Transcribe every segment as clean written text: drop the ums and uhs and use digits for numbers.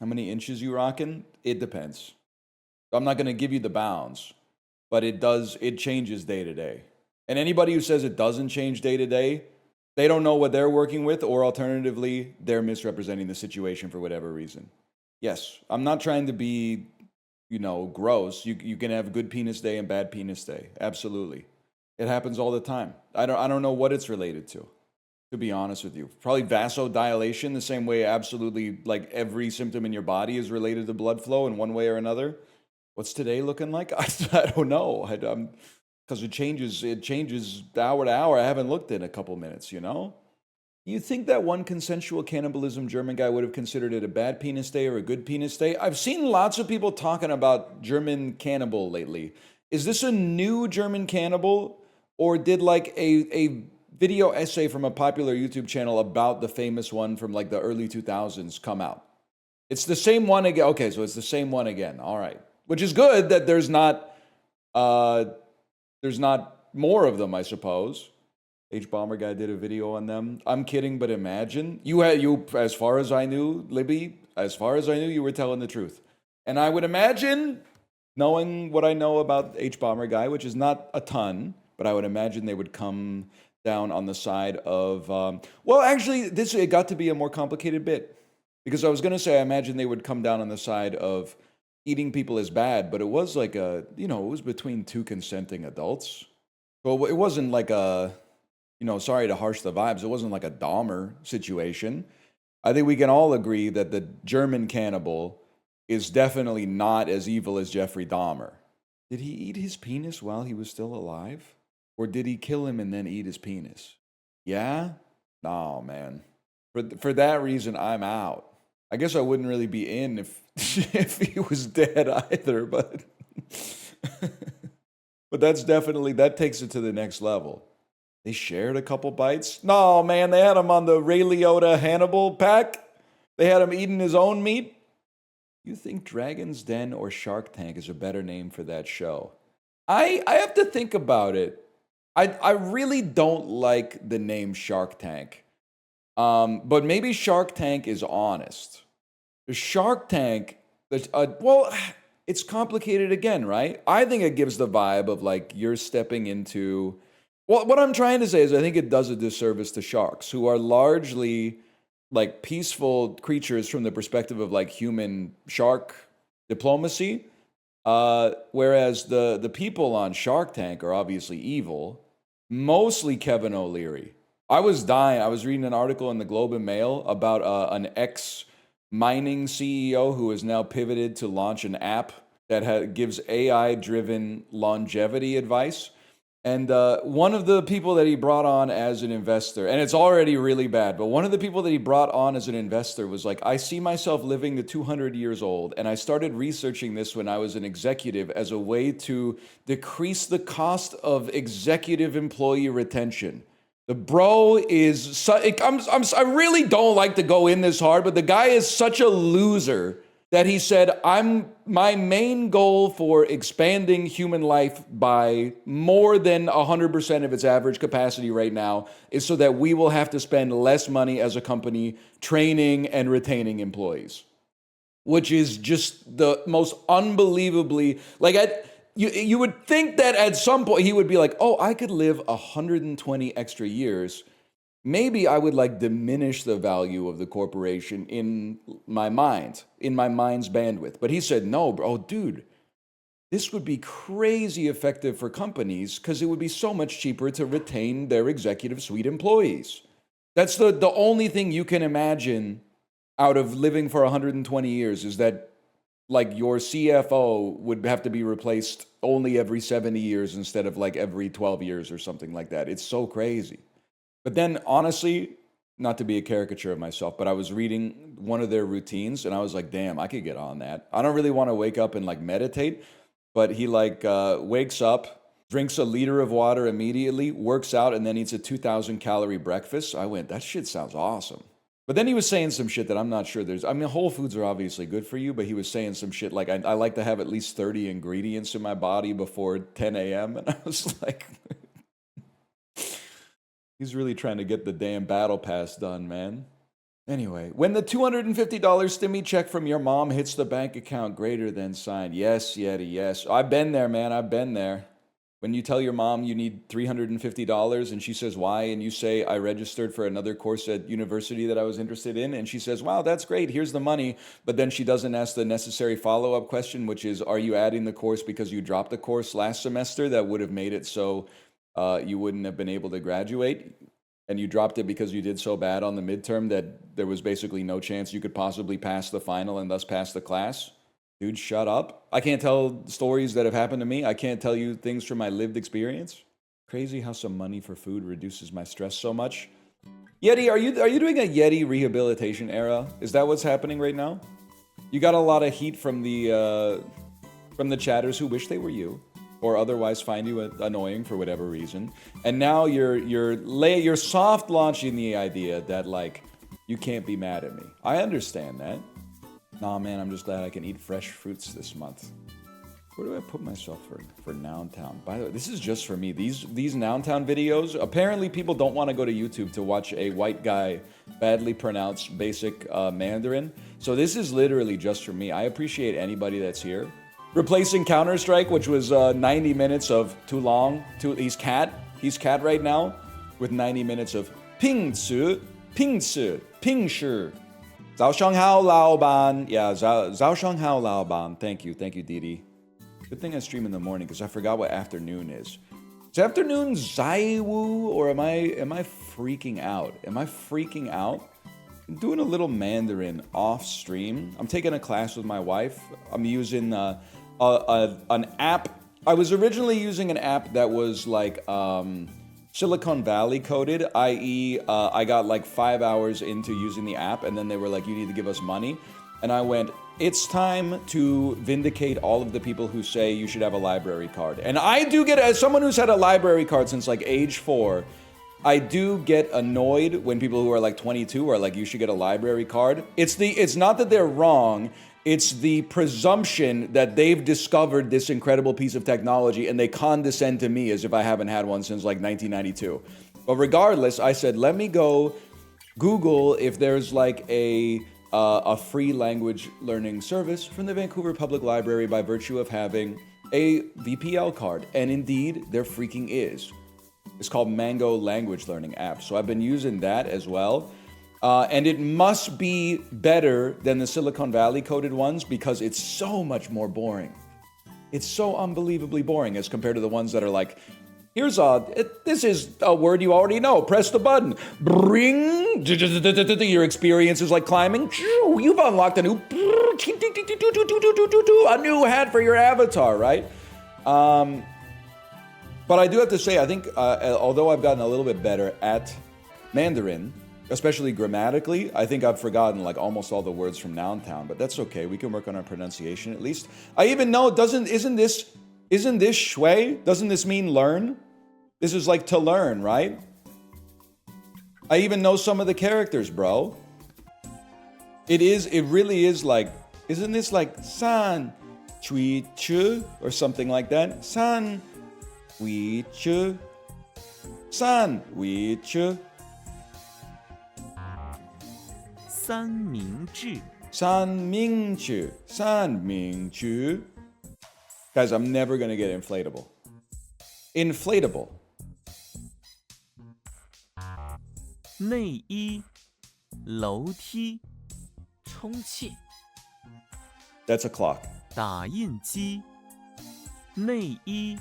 How many inches you rocking? It depends. I'm not going to give you the bounds, but it changes day to day. And anybody who says it doesn't change day to day, they don't know what they're working with, or alternatively, they're misrepresenting the situation for whatever reason. Yes, I'm not trying to be, gross. You can have good penis day and bad penis day. Absolutely. It happens all the time. I don't know what it's related to be honest with you. Probably vasodilation, the same way absolutely like every symptom in your body is related to blood flow in one way or another. What's today looking like? I don't know. Because it changes hour to hour. I haven't looked in a couple minutes, You think that one consensual cannibalism German guy would have considered it a bad penis day or a good penis day? I've seen lots of people talking about German cannibal lately. Is this a new German cannibal? Or did like a video essay from a popular YouTube channel about the famous one from like the early 2000s come out? It's the same one again. Okay, so it's the same one again. All right. Which is good that there's not more of them, I suppose. H Bomber guy did a video on them. I'm kidding, but imagine you as far as I knew, Libby, as far as I knew, you were telling the truth. And I would imagine, knowing what I know about H Bomber guy, which is not a ton, but I would imagine they would come down on the side of well, actually, it got to be a more complicated bit, because I was going to say I imagine they would come down on the side of eating people is bad, but it was like it was between two consenting adults. Well, it wasn't like sorry to harsh the vibes, it wasn't like a Dahmer situation. I think we can all agree that the German cannibal is definitely not as evil as Jeffrey Dahmer. Did he eat his penis while he was still alive? Or did he kill him and then eat his penis? Yeah? No, man. For that reason, I'm out. I guess I wouldn't really be in if if he was dead either, but but that takes it to the next level. They shared a couple bites. No, man, they had him on the Ray Liotta Hannibal pack. They had him eating his own meat. You think Dragon's Den or Shark Tank is a better name for that show? I have to think about it. I really don't like the name Shark Tank. But maybe Shark Tank is honest. The Shark Tank, well, it's complicated again, right? I think it gives the vibe of like you're stepping into. Well, what I'm trying to say is I think it does a disservice to sharks, who are largely like peaceful creatures from the perspective of like human shark diplomacy. Whereas the people on Shark Tank are obviously evil, mostly Kevin O'Leary. I was dying. I was reading an article in the Globe and Mail about an ex-mining CEO who has now pivoted to launch an app that gives AI-driven longevity advice. And one of the people that he brought on as an investor, and it's already really bad, but one of the people that he brought on as an investor was like, I see myself living to 200 years old, and I started researching this when I was an executive as a way to decrease the cost of executive employee retention. The bro is, I really don't like to go in this hard, but the guy is such a loser that he said, my main goal for expanding human life by more than 100% of its average capacity right now is so that we will have to spend less money as a company training and retaining employees. Which is just the most unbelievably, like, you would think that at some point he would be like, oh, I could live 120 extra years. Maybe I would like diminish the value of the corporation in my mind's bandwidth. But he said, no, bro, dude, this would be crazy effective for companies because it would be so much cheaper to retain their executive suite employees. That's the only thing you can imagine out of living for 120 years is that like your CFO would have to be replaced only every 70 years instead of like every 12 years or something like that. It's so crazy. But then, honestly, not to be a caricature of myself, but I was reading one of their routines, and I was like, damn, I could get on that. I don't really want to wake up and, like, meditate, but he, like, wakes up, drinks a liter of water immediately, works out, and then eats a 2,000-calorie breakfast. I went, that shit sounds awesome. But then he was saying some shit that I'm not sure there's. I mean, whole foods are obviously good for you, but he was saying some shit like, I like to have at least 30 ingredients in my body before 10 a.m., and I was like... He's really trying to get the damn battle pass done, man. Anyway, when the $250 stimmy check from your mom hits the bank account greater than signed. Yes, Yeti, yes. I've been there, man. I've been there. When you tell your mom you need $350 and she says why, and you say I registered for another course at university that I was interested in, and she says, wow, that's great, here's the money, but then she doesn't ask the necessary follow-up question, which is, are you adding the course because you dropped the course last semester that would have made it so you wouldn't have been able to graduate? And you dropped it because you did so bad on the midterm that there was basically no chance you could possibly pass the final and thus pass the class? Dude, shut up. I can't tell stories that have happened to me. I can't tell you things from my lived experience. Crazy how some money for food reduces my stress so much. Yeti, are you doing a Yeti rehabilitation era? Is that what's happening right now? You got a lot of heat from the chatters who wish they were you, or otherwise find you annoying for whatever reason. And now you're soft launching the idea that like you can't be mad at me. I understand that. Nah, man, I'm just glad I can eat fresh fruits this month. Where do I put myself for Noun Town? By the way, this is just for me. These Noun Town videos, apparently people don't want to go to YouTube to watch a white guy badly pronounce basic Mandarin. So this is literally just for me. I appreciate anybody that's here. Replacing Counter-Strike, which was 90 minutes of too long. He's cat right now, with 90 minutes of ping ci, ping ci, ping shi. Zao shang hao lao ban. Yeah, zao shang hao lao ban. Thank you, Didi. Good thing I stream in the morning because I forgot what afternoon is. Is afternoon Zaiwu, or am I freaking out? Am I freaking out? I'm doing a little Mandarin off stream. I'm taking a class with my wife. I'm using an app. I was originally using an app that was like Silicon Valley coded, i.e. I got like 5 hours into using the app and then they were like, you need to give us money. And I went, it's time to vindicate all of the people who say you should have a library card. And I do get, as someone who's had a library card since like age 4, I do get annoyed when people who are like 22 are like, you should get a library card. It's not that they're wrong. It's the presumption that they've discovered this incredible piece of technology and they condescend to me as if I haven't had one since like 1992. But regardless, I said, let me go Google if there's like a free language learning service from the Vancouver Public Library by virtue of having a VPL card. And indeed, there freaking is. It's called Mango Language Learning App. So I've been using that as well. And it must be better than the Silicon Valley coded ones because it's so much more boring. It's so unbelievably boring as compared to the ones that are like, this is a word you already know. Press the button. Bring. Your experience is like climbing. You've unlocked a new hat for your avatar, right? But I do have to say, I think, although I've gotten a little bit better at Mandarin, especially grammatically, I think I've forgotten like almost all the words from Noun Town, but that's okay. We can work on our pronunciation at least. I even know, isn't this shui? Doesn't this mean learn? This is like to learn, right? I even know some of the characters, bro. It really is like, isn't this like san, chui chu, or something like that? San, wi chu, san, wi chu. 三明治 三明治. Guys, I'm never gonna get inflatable. Inflatable. 内衣楼梯充气 That's a clock. 打印机内衣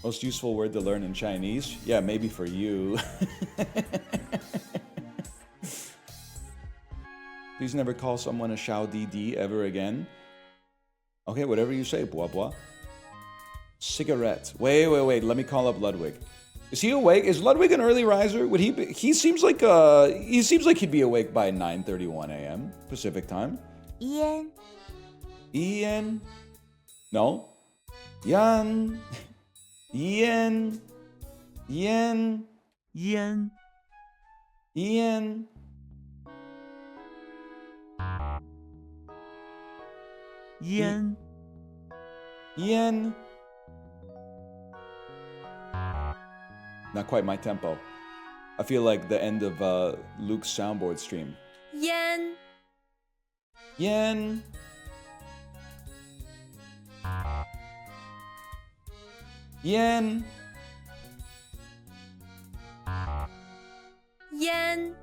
Most useful word to learn in Chinese? Yeah, maybe for you. Please never call someone a Xiao Di ever again. Okay, whatever you say, blah blah. Cigarette. Wait. Let me call up Ludwig. Is he awake? Is Ludwig an early riser? Would he be? He seems like he'd be awake by 9:31 a.m. Pacific time. Ian. Ian? No. Yan. Ian. Ian. Ian. Ian. Ian. Ian. Not quite my tempo. I feel like the end of Luke's soundboard stream. 烟 Yen. Yen. 烟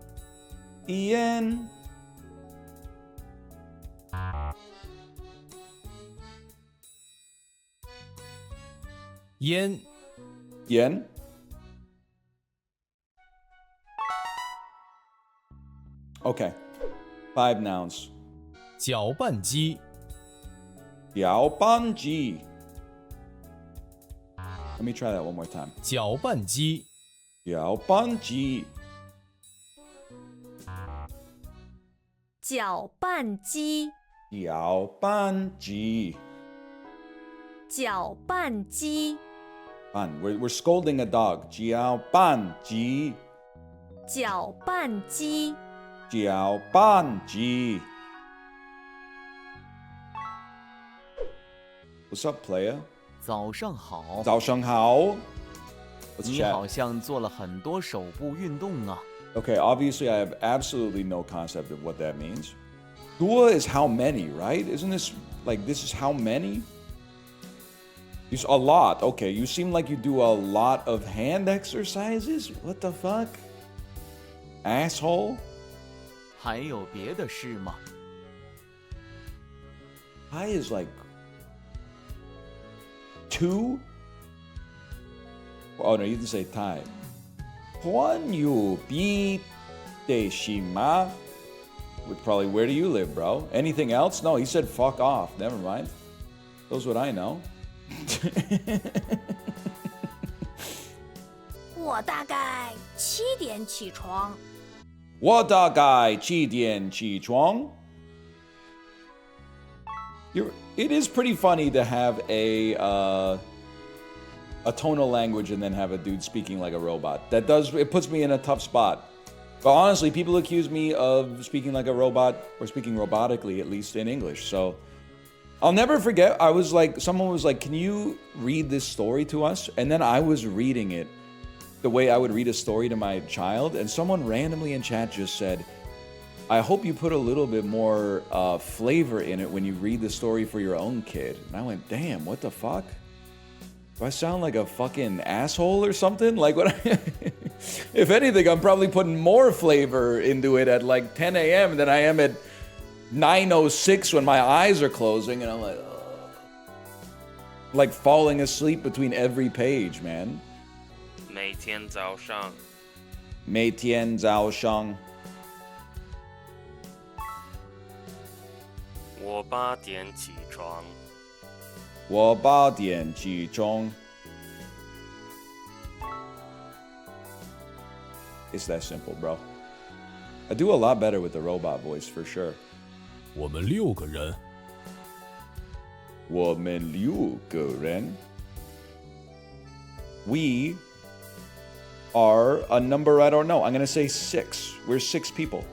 Yen. 烟 Yen. Okay. 5 nouns. 搅拌机 Yao ban ji. Let me try that one more time. 搅拌机 Yao ban ji. 搅拌机 Yao ban ji. 搅拌机 Ban. We're scolding a dog. Jiao ban ji. 搅拌机 Jiao ban ji. What's up, player? 早上好。早上好. Let's 你 chat. 好像做了很多手部运动啊。 Okay, obviously I have absolutely no concept of what that means. Dua is how many, right? Isn't this like this is how many? A lot. Okay, you seem like you do a lot of hand exercises. What the fuck? Asshole? 还有别的事吗？ Hi is like 2? Oh no, you didn't say Thai. Juan you be Deshima? Probably where do you live, bro? Anything else? No, he said fuck off. Never mind. That's what I know. 我大概7点起床。我大概7点起床. It is pretty funny to have a tonal language and then have a dude speaking like a robot. It puts me in a tough spot. But honestly, people accuse me of speaking like a robot, or speaking robotically, at least in English. So I'll never forget, someone was like, can you read this story to us? And then I was reading it the way I would read a story to my child. And someone randomly in chat just said, I hope you put a little bit more flavor in it when you read the story for your own kid. And I went, damn, what the fuck? Do I sound like a fucking asshole or something? Like, what? If anything, I'm probably putting more flavor into it at like 10 a.m. than I am at 9:06 when my eyes are closing and I'm like, ugh. Like falling asleep between every page, man. 每天早上每天早上我8点起床。我8点起床. It's that simple, bro. I do a lot better with the robot voice, for sure. 我们6个人我们6个人. We are a number I don't know. I'm going to say 6. We're 6 people.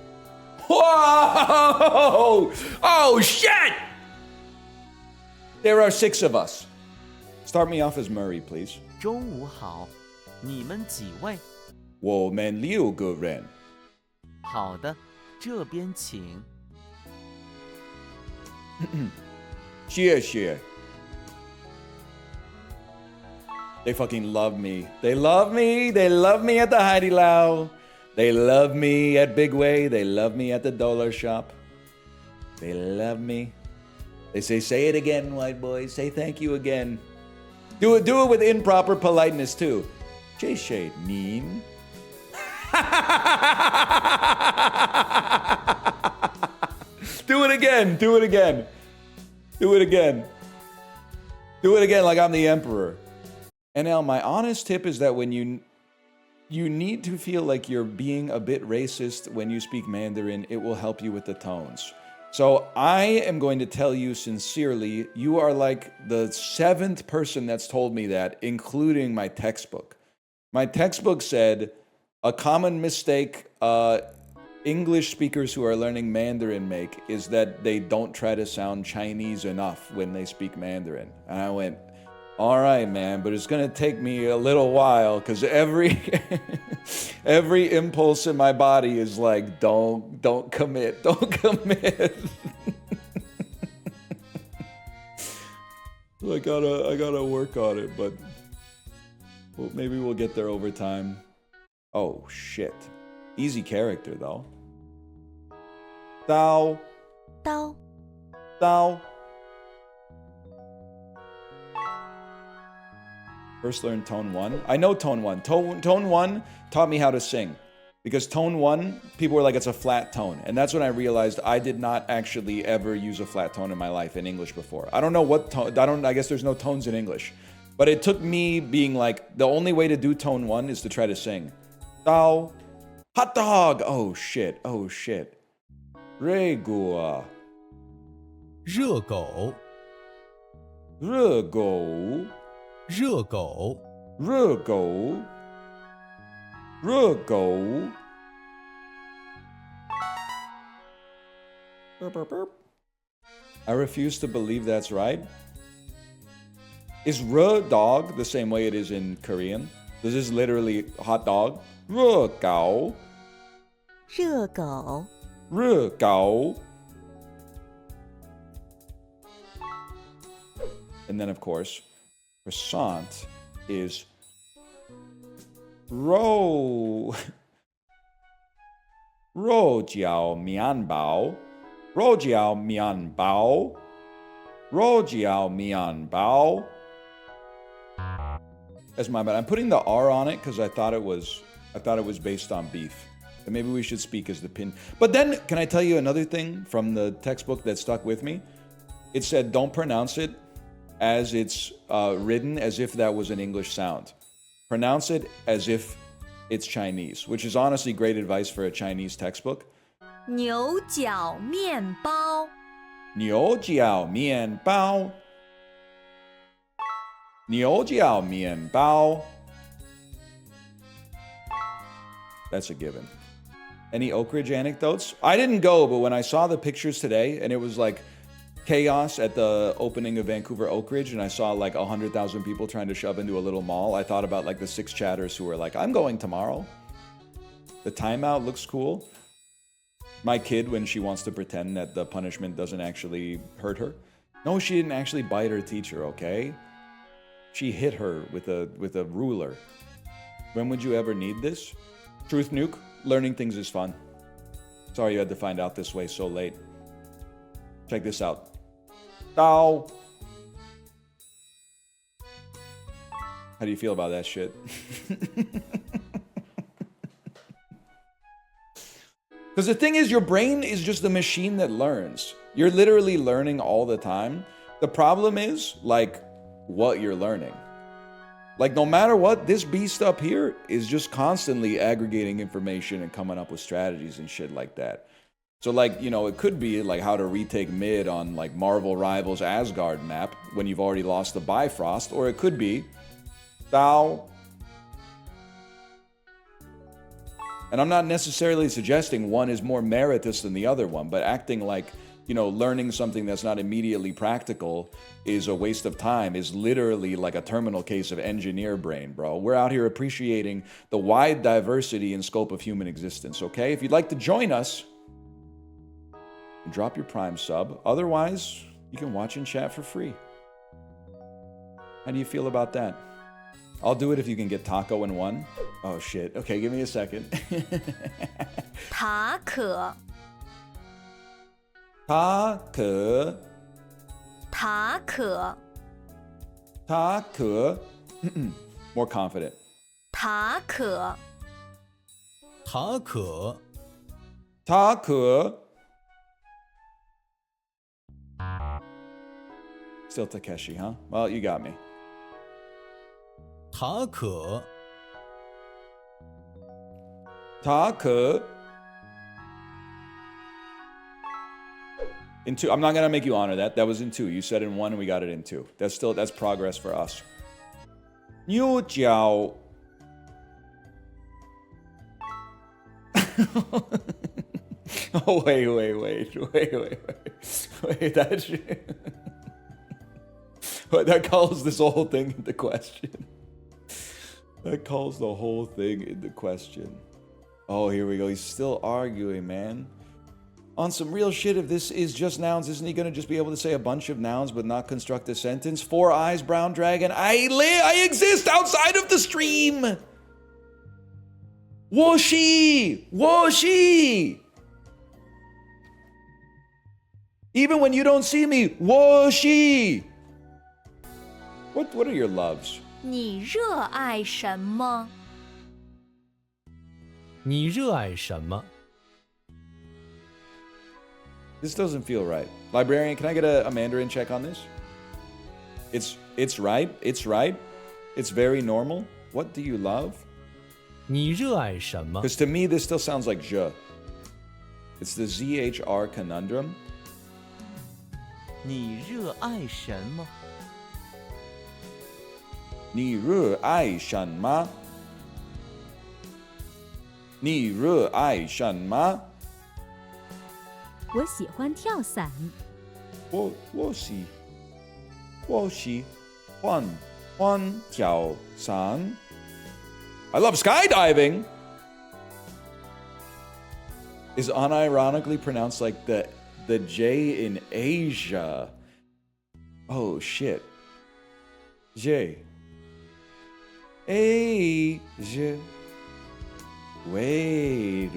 Whoa! Oh, shit! There are 6 of us. Start me off as Murray, please. 中午好，你们几位？我们6个人. 好的，这边请。谢谢. They fucking love me. They love me. They love me at the Haidilao. They love me at Big Way. They love me at the dollar shop. They love me. They say it again, white boy. Say thank you again. Do it with improper politeness too. Jay mean. Do it again. Do it again. Do it again. Do it again like I'm the emperor. And now my honest tip is that when you need to feel like you're being a bit racist when you speak Mandarin, it will help you with the tones. So I am going to tell you sincerely, you are like the 7th person that's told me that, including my textbook. My textbook said a common mistake English speakers who are learning Mandarin make is that they don't try to sound Chinese enough when they speak Mandarin. And I went, All right, man, but it's gonna take me a little while because every every impulse in my body is like, don't commit, don't commit. I gotta work on it, but well, maybe we'll get there over time. Oh shit, easy character though. Dao, 刀 Dao. First learned tone 1. I know tone 1. Tone 1 taught me how to sing. Because tone 1, people were like, it's a flat tone. And that's when I realized I did not actually ever use a flat tone in my life in English before. I don't know what tone, I guess there's no tones in English. But it took me being like, the only way to do tone 1 is to try to sing. Dao, hot dog. Oh shit, oh shit. Regua, 热狗， rego, 热狗， rego, rego. Burp, burp, burp. I refuse to believe that's right. Is dog the same way it is in Korean? This is literally hot dog. Gao. 热狗 Gao. And then, of course, croissant is ro jiao mian bao. Ro jiao mian bao. Ro jiao mian bao. That's my bad. I'm putting the R on it because I thought it was based on beef. And maybe we should speak as the pin. But then, can I tell you another thing from the textbook that stuck with me? It said, don't pronounce it as it's written as if that was an English sound. Pronounce it as if it's Chinese, which is honestly great advice for a Chinese textbook. 牛角面包 Niu jiao mian bao. Niu jiao mian bao. That's a given. Any Oak Ridge anecdotes? I didn't go, but when I saw the pictures today, and it was like chaos at the opening of Vancouver Oak Ridge, and I saw like 100,000 people trying to shove into a little mall, I thought about like the 6 chatters who were like, I'm going tomorrow. The timeout looks cool. My kid, when she wants to pretend that the punishment doesn't actually hurt her. No, she didn't actually bite her teacher, okay? She hit her with a ruler. When would you ever need this? Truth nuke, learning things is fun. Sorry you had to find out this way so late. Check this out. Dao. How do you feel about that shit? Because the thing is, your brain is just a machine that learns. You're literally learning all the time. The problem is, like, what you're learning. Like, no matter what, this beast up here is just constantly aggregating information and coming up with strategies and shit like that. So, like, you know, it could be, like, how to retake mid on, like, Marvel Rivals Asgard map when you've already lost the Bifrost. Or it could be, Dao. And I'm not necessarily suggesting one is more meritorious than the other one, but acting like, you know, learning something that's not immediately practical is a waste of time is literally like a terminal case of engineer brain, bro. We're out here appreciating the wide diversity and scope of human existence, okay? If you'd like to join us, drop your Prime sub. Otherwise, you can watch and chat for free. How do you feel about that? I'll do it if you can get taco in one. Oh shit. Okay, give me a second. 塔可 Ta ke. 塔可 Ta ke. More confident. 塔可 塔可， Ta ke. Still Takeshi, huh? Well, you got me. 塔可， Ta ke. In 2. I'm not gonna make you honor that. That was in 2. You said in 1 and we got it in 2. That's progress for us. Niu jiao. Oh wait. That shit. That calls this whole thing into question. That calls the whole thing into question. Oh, here we go. He's still arguing, man. On some real shit, if this is just nouns, isn't he gonna just be able to say a bunch of nouns but not construct a sentence? 4 eyes, brown dragon. I exist outside of the stream. Woshi! Woshi! Even when you don't see me, Woshi! What are your loves? 你热爱什么？你热爱什么？ This doesn't feel right. Librarian, can I get a Mandarin check on this? It's right. It's right. It's very normal. What do you love? 你热爱什么？ Because to me, this still sounds like je. It's the ZHR conundrum. 你热爱什么？你热爱什么？你热爱什么？我喜欢跳伞。我喜欢跳伞。I love skydiving. Is unironically pronounced like the J in Asia. Oh shit. J. Asia. Wait.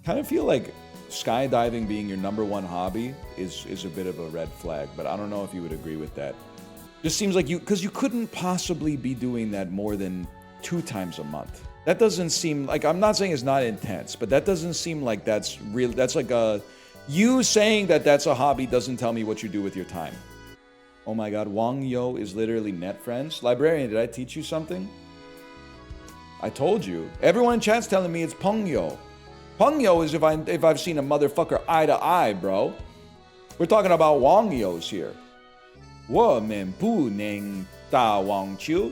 Kind of feel like skydiving being your #1 hobby is a bit of a red flag, but I don't know if you would agree with that. Just seems like because you couldn't possibly be doing that more than 2 times a month. That doesn't seem like, I'm not saying it's not intense, but that doesn't seem like that's real. That's like you saying that that's a hobby doesn't tell me what you do with your time. Oh my God, Wang Yo is literally net friends. Librarian, did I teach you something? I told you. Everyone in chat's telling me it's Peng Yo. Peng Yo is if I've seen a motherfucker eye to eye, bro. We're talking about Wang Yos here. 我们不能打网球。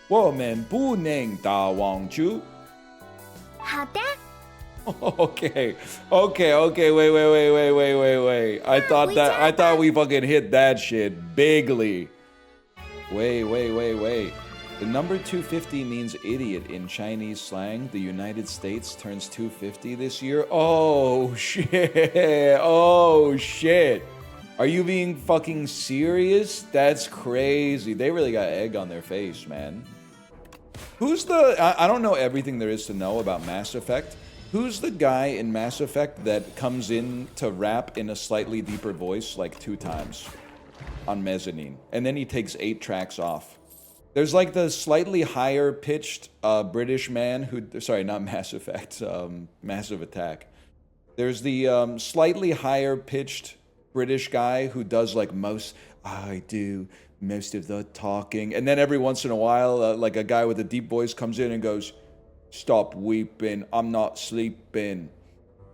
我们不能打网球。好的。Okay. Wait. I thought we fucking hit that shit bigly. Wait. The number 250 means idiot in Chinese slang. The United States turns 250 this year. Oh shit. Are you being fucking serious? That's crazy. They really got egg on their face, man. Who's the... I don't know everything there is to know about Mass Effect. Who's the guy in Mass Effect that comes in to rap in a slightly deeper voice like 2 times on Mezzanine? And then he takes 8 tracks off. There's like the slightly higher pitched British man who... Sorry, not Mass Effect. Massive Attack. There's the slightly higher pitched British guy who does like I do most of the talking. And then every once in a while, like a guy with a deep voice comes in and goes, "Stop weeping, I'm not sleeping.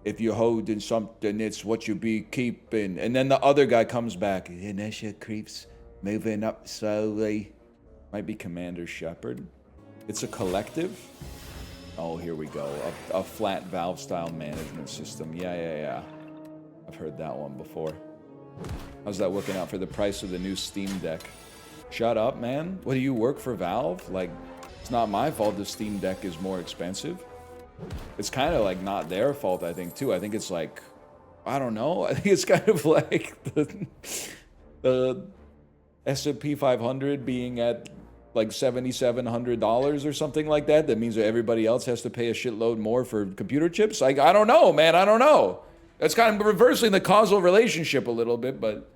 If you're holding something, it's what you be keeping." And then the other guy comes back, "Inertia creeps, moving up slowly." Might be Commander Shepard. It's a collective. Oh, here we go. A flat valve style management system. Yeah. I've heard that one before. How's that working out for the price of the new Steam Deck? Shut up, man. What, do you work for Valve? Like, it's not my fault the Steam Deck is more expensive. It's kind of like not their fault, I think, too. I think it's like, I don't know. I think it's kind of like the S&P 500 being at like $7,700 or something like that. That means that everybody else has to pay a shitload more for computer chips. Like, I don't know, man. I don't know. That's kind of reversing the causal relationship a little bit, but...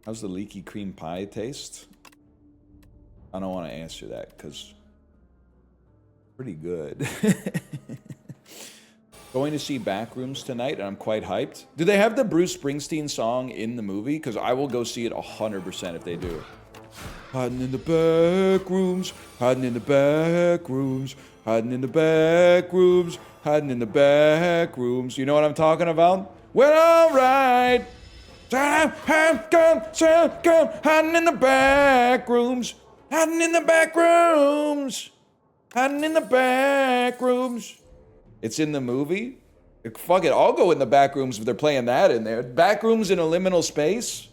How's the leaky cream pie taste? I don't want to answer that, because... pretty good. Going to see Backrooms tonight, and I'm quite hyped. Do they have the Bruce Springsteen song in the movie? Because I will go see it 100% if they do. Hiding in the back rooms, hiding in the back rooms, hiding in the back rooms, hiding in the back rooms. You know what I'm talking about? Well, alright. Hiding in the back rooms, hiding in the back rooms, hiding in the back rooms. It's in the movie? Like, fuck it, I'll go in the back rooms if they're playing that in there. Back rooms in a liminal space?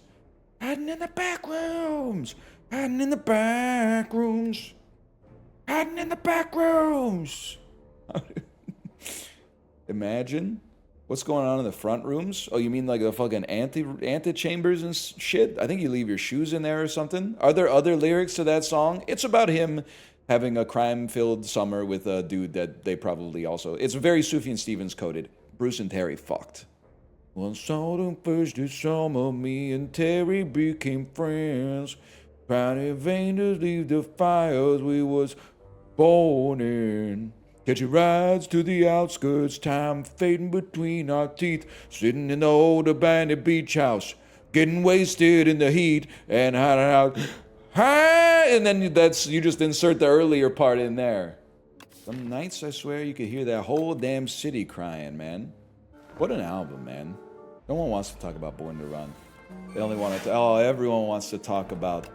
Hiding in the back rooms. Hiding in the back rooms. Hiding in the back rooms. Imagine. What's going on in the front rooms? Oh, you mean like the fucking antechambers and shit? I think you leave your shoes in there or something. Are there other lyrics to that song? It's about him having a crime-filled summer with a dude that they probably also... It's very Sufjan Stevens coded. Bruce and Terry fucked. One sudden first this summer, me and Terry became friends. Trying in vain to leave the fires we was born in. Catching rides to the outskirts, time fading between our teeth. Sitting in the old abandoned beach house, getting wasted in the heat and hiding out. Hi! And then you just insert the earlier part in there. Some nights I swear you could hear that whole damn city crying, man. What an album, man. No one wants to talk about Born to Run. They only want to. Oh, everyone wants to talk about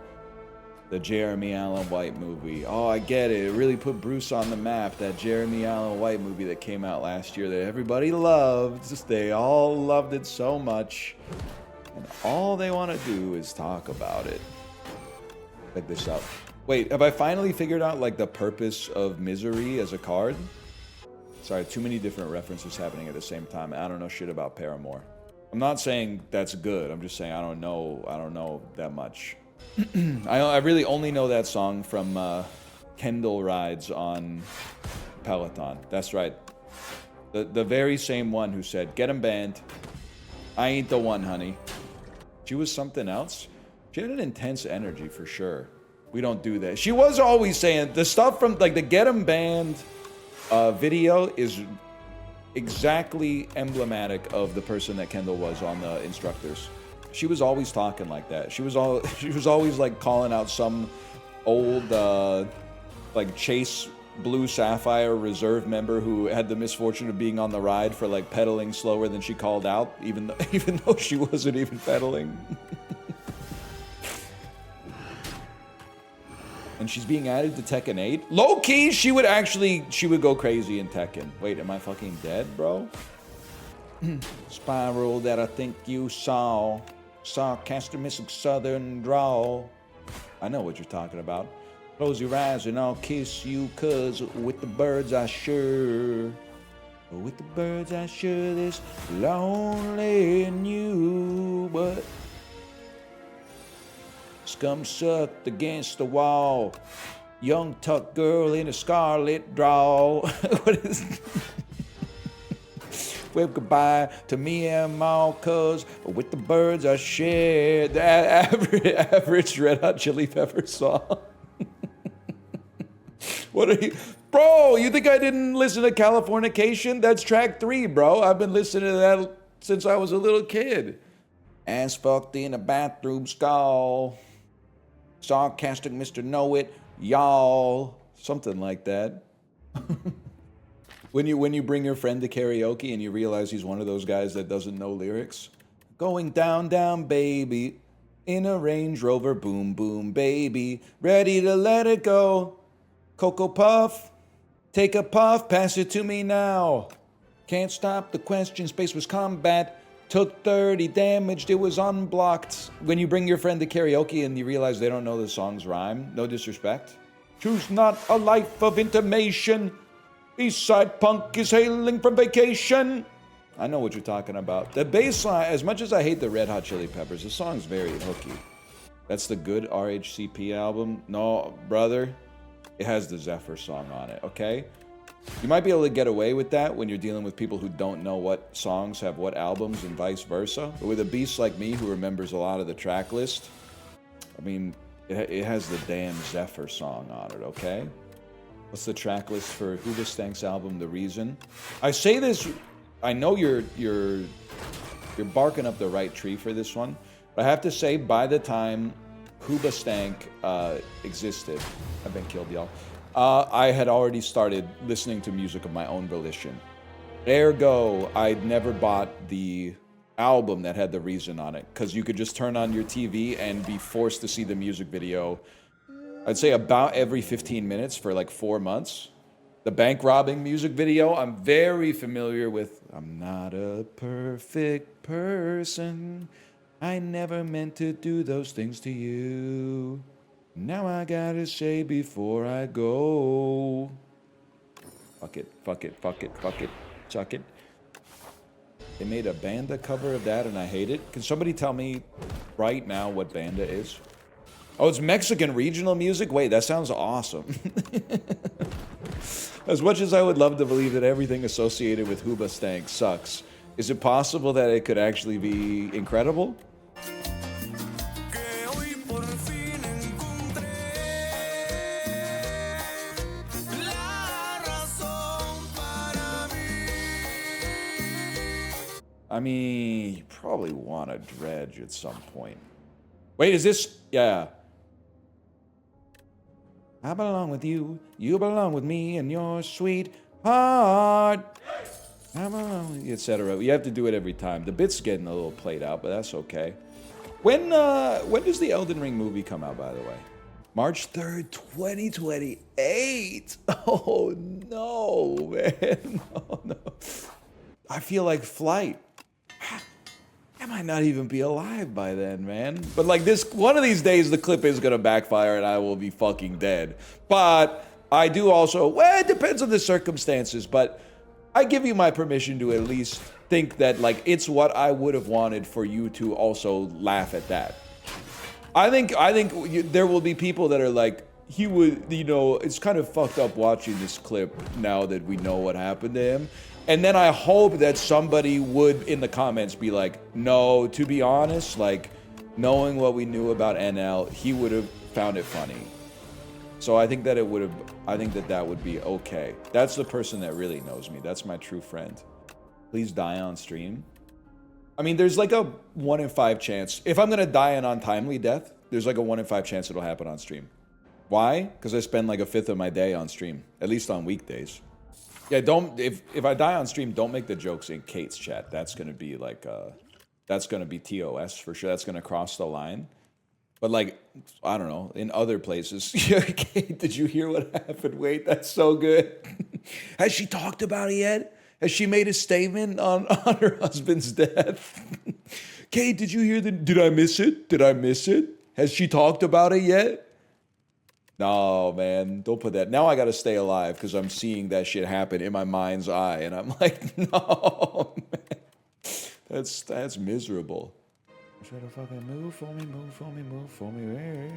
the Jeremy Allen White movie. Oh, I get it. It really put Bruce on the map. That Jeremy Allen White movie that came out last year that everybody loved. Just they all loved it so much. And all they want to do is talk about it. Check this out. Wait, have I finally figured out like the purpose of Misery as a card? Sorry, too many different references happening at the same time. I don't know shit about Paramore. I'm not saying that's good. I'm just saying I don't know that much. I really only know that song from Kendall rides on Peloton. That's right. The very same one who said, "Get him banned. I ain't the one, honey." She was something else. She had an intense energy for sure. We don't do that. She was always saying the stuff from like the "Get him banned" video is exactly emblematic of the person that Kendall was on the instructors. She was always talking like that. She was always like calling out some old like Chase Blue Sapphire reserve member who had the misfortune of being on the ride for like pedaling slower than she called out, even though she wasn't even pedaling. And she's being added to Tekken 8. Low key, she would go crazy in Tekken. Wait, am I fucking dead, bro? Spiral that I think you saw. Sarcastic, missing southern drawl. I know what you're talking about. Close your eyes and I'll kiss you, cause with the birds I sure. With the birds I sure this lonely in you, but scum sucked against the wall. Young tuck girl in a scarlet drawl. What is wave goodbye to me and my cuz with the birds I shared. The average Red Hot Chili Pepper song. What are you, bro? You think I didn't listen to Californication? That's track 3, bro. I've been listening to that since I was a little kid. Ass fucked in a bathroom stall. Sarcastic Mr. Know It, y'all. Something like that. When you bring your friend to karaoke and you realize he's one of those guys that doesn't know lyrics. Going down, down, baby. In a Range Rover, boom, boom, baby. Ready to let it go. Cocoa Puff. Take a puff, pass it to me now. Can't stop the question, space was combat. Took 30, damaged, it was unblocked. When you bring your friend to karaoke and you realize they don't know the song's rhyme, no disrespect. Choose not a life of intimation. Eastside punk is hailing from vacation. I know what you're talking about. The bass line, as much as I hate the Red Hot Chili Peppers, the song's very hooky. That's the good RHCP album. No, brother, it has the Zephyr song on it, okay? You might be able to get away with that when you're dealing with people who don't know what songs have what albums and vice versa. But with a beast like me who remembers a lot of the track list, I mean, it has the damn Zephyr song on it, okay? What's the track list for Hoobastank's album, The Reason? I say this, I know you're barking up the right tree for this one, but I have to say, by the time Hoobastank existed, I've been killed, y'all. I had already started listening to music of my own volition. Ergo, I'd never bought the album that had The Reason on it, because you could just turn on your TV and be forced to see the music video, I'd say about every 15 minutes for like 4 months. The bank robbing music video. I'm very familiar with. I'm not a perfect person. I never meant to do those things to you. Now I gotta say before I go. Fuck it, fuck it, fuck it, fuck it, chuck it. They made a Banda cover of that and I hate it. Can somebody tell me right now what Banda is? Oh, it's Mexican regional music? Wait, that sounds awesome. As much as I would love to believe that everything associated with Hoobastank sucks, is it possible that it could actually be incredible? I mean, you probably want to dredge at some point. Wait, is this? Yeah. I belong with you, you belong with me, and your sweet heart. I belong with you, etc. You have to do it every time. The bit's getting a little played out, but that's okay. When does the Elden Ring movie come out, by the way? March 3rd, 2028. Oh no, man. Oh no. I feel like Flight. I might not even be alive by then, man. But like this, one of these days the clip is gonna backfire and I will be fucking dead. But I do also, well, it depends on the circumstances, but I give you my permission to at least think that like it's what I would have wanted for you to also laugh at that. I think there will be people that are like, he would, you know, it's kind of fucked up watching this clip now that we know what happened to him. And then I hope that somebody would, in the comments, be like, no, to be honest, like, knowing what we knew about NL, he would have found it funny. So I think that it would have, I think that that would be okay. That's the person that really knows me. That's my true friend. Please die on stream. I mean, there's like a 1 in 5 chance. If I'm gonna die an untimely death, there's like a 1 in 5 chance it'll happen on stream. Why? Because I spend like 1/5 of my day on stream, at least on weekdays. Yeah, don't, if I die on stream, don't make the jokes in Kate's chat. That's gonna be like, that's gonna be TOS for sure. That's gonna cross the line. But like, I don't know, in other places. Kate, did you hear what happened? Wait, that's so good. Has she talked about it yet? Has she made a statement on her husband's death? Kate, did you hear did I miss it? Did I miss it? Has she talked about it yet? No, man, don't put that. Now I gotta stay alive because I'm seeing that shit happen in my mind's eye, and I'm like, no, man. That's miserable. Try to fucking move for me, move for me, move for me.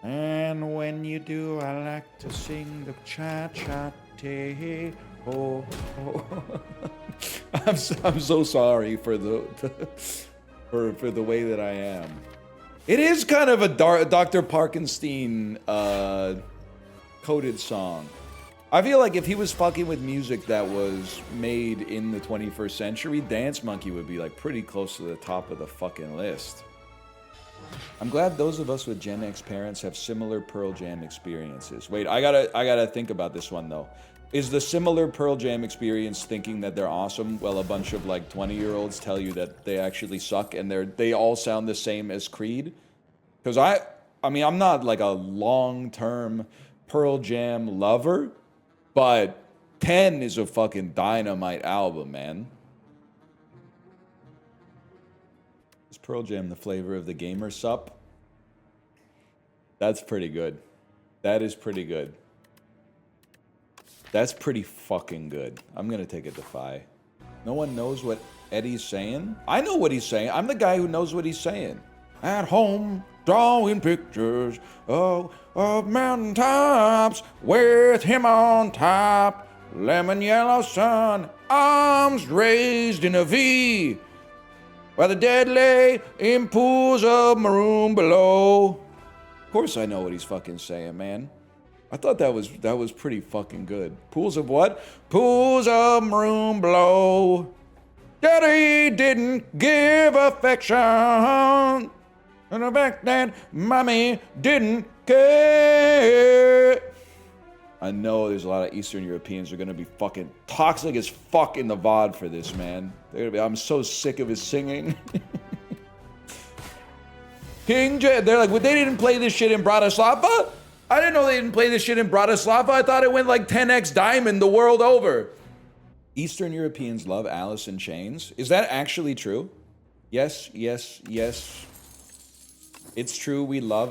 And when you do, I like to sing the cha-cha-te. Oh, oh. I'm so sorry for for the way that I am. It is kind of a Dr. Parkenstein coded song. I feel like if he was fucking with music that was made in the 21st century, Dance Monkey would be like pretty close to the top of the fucking list. I'm glad those of us with Gen X parents have similar Pearl Jam experiences. Wait, I gotta think about this one though. Is the similar Pearl Jam experience thinking that they're awesome while a bunch of like 20-year-olds tell you that they actually suck and they all sound the same as Creed? Because I mean, I'm not like a long-term Pearl Jam lover, but 10 is a fucking dynamite album, man. Is Pearl Jam the flavor of the gamer sup? That's pretty good. That is pretty good. That's pretty fucking good. I'm gonna take it to 5. No one knows what Eddie's saying? I know what he's saying. I'm the guy who knows what he's saying. At home, drawing pictures of mountaintops with him on top. Lemon yellow sun, arms raised in a V. While the dead lay in pools of maroon below. Of course I know what he's fucking saying, man. I thought that was pretty fucking good. Pools of what? Pools of maroon below. Daddy didn't give affection. And the fact that mommy didn't care. I know there's a lot of Eastern Europeans who are gonna be fucking toxic as fuck in the VOD for this, man. They're gonna be, I'm so sick of his singing. King J, they're like, well, they didn't play this shit in Bratislava? I didn't know they didn't play this shit in Bratislava. I thought it went like 10x diamond the world over. Eastern Europeans love Alice in Chains. Is that actually true? Yes, yes, yes. It's true.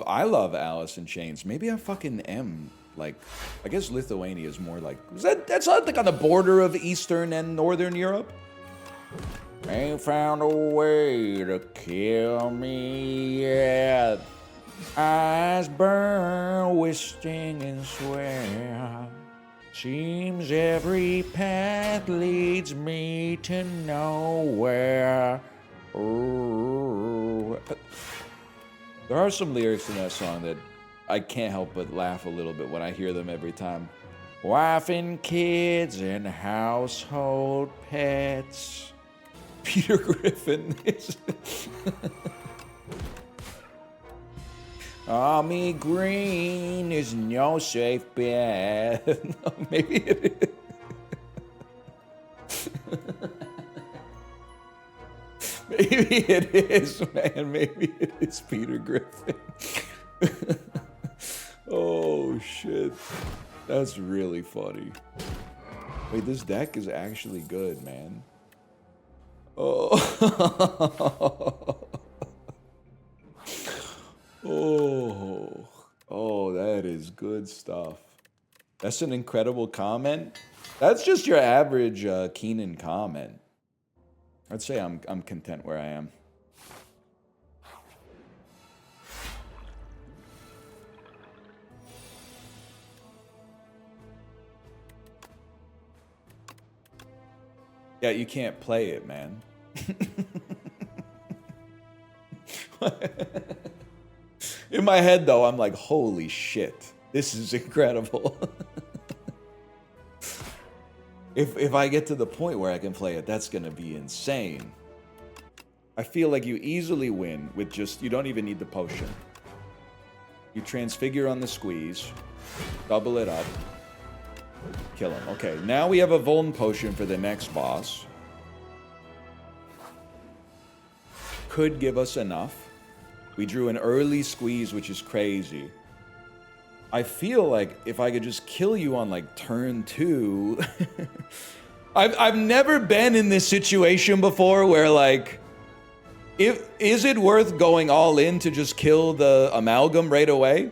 I love Alice in Chains. Maybe I fucking am. Like, I guess Lithuania is more like, that's not like on the border of Eastern and Northern Europe? Ain't found a way to kill me yet. Eyes burn with sting and swear. Seems every path leads me to nowhere. Ooh. There are some lyrics in that song that I can't help but laugh a little bit when I hear them every time. Wife and kids and household pets. Peter Griffin is... Army Green is no safe bet. No, maybe it is. Maybe it is, man. Maybe it is Peter Griffin. Oh, shit. That's really funny. Wait, this deck is actually good, man. Oh. Oh, that is good stuff. That's an incredible comment. That's just your average Keenan comment. I'd say I'm content where I am. Yeah, you can't play it, man. In my head, though, I'm like, holy shit, this is incredible. If I get to the point where I can play it, that's gonna be insane. I feel like you easily win with just, you don't even need the potion. You transfigure on the squeeze, double it up, kill him. Okay, now we have a Vuln potion for the next boss. Could give us enough. We drew an early squeeze, which is crazy. I feel like if I could just kill you on like turn 2. I've never been in this situation before where like, is it worth going all in to just kill the amalgam right away?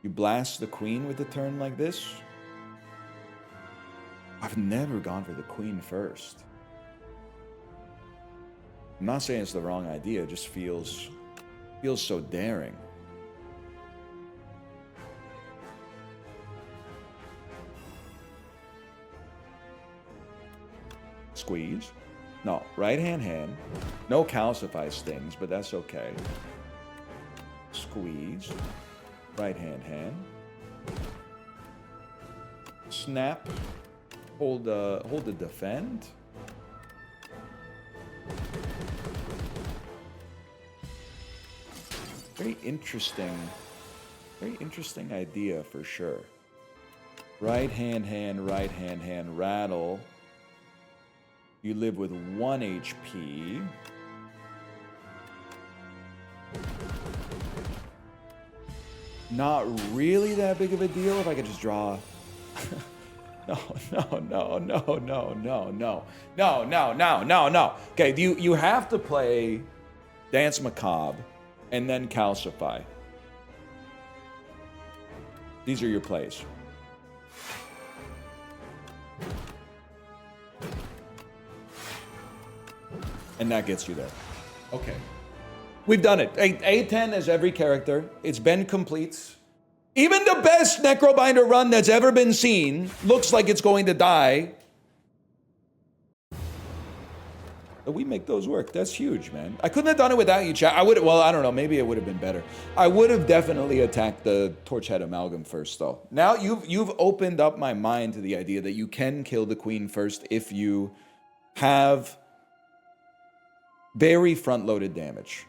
You blast the queen with a turn like this? I've never gone for the queen first. I'm not saying it's the wrong idea, it just feels so daring. Squeeze. No, right hand. No calcify stings, but that's okay. Squeeze. Right hand. Snap. Hold the defend. Very interesting idea for sure. Right hand, rattle. You live with 1 HP. Not really that big of a deal if I could just draw. No. Okay, you have to play Dance Macabre and then Calcify. These are your plays. And that gets you there. Okay. We've done it. A10 as every character. It's been complete. Even the best Necrobinder run that's ever been seen looks like it's going to die. But we make those work. That's huge, man. I couldn't have done it without you, chat. Well, I don't know. Maybe it would have been better. I would have definitely attacked the Torchhead Amalgam first, though. Now you've opened up my mind to the idea that you can kill the queen first if you have very front-loaded damage.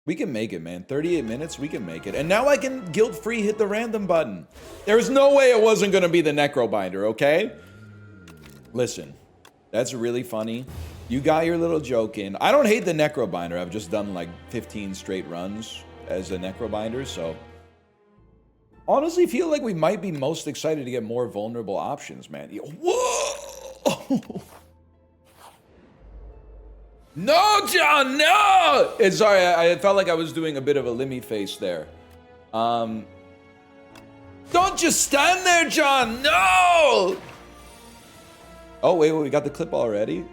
We can make it, man. 38 minutes, we can make it. And now I can guilt-free hit the random button. There's no way it wasn't going to be the Necrobinder, okay? Listen, that's really funny. You got your little joke in. I don't hate the Necrobinder. I've just done like 15 straight runs as a Necrobinder, so... Honestly, feel like we might be most excited to get more vulnerable options, man. Whoa! No, John, no! Sorry, I felt like I was doing a bit of a Limmy face there. Don't just stand there, John, no! Oh, wait, we got the clip already?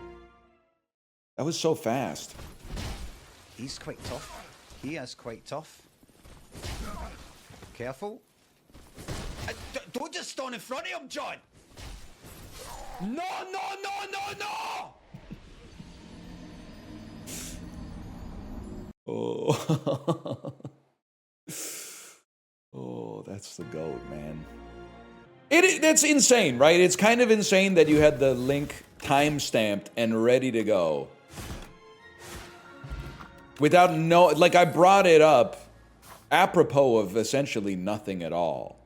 That was so fast. He's quite tough. He is quite tough. Careful. Don't just stand in front of him, John! No, no, no, no, no! Oh. Oh, that's the GOAT, man. That's insane, right? It's kind of insane that you had the link time-stamped and ready to go. Without like, I brought it up apropos of essentially nothing at all.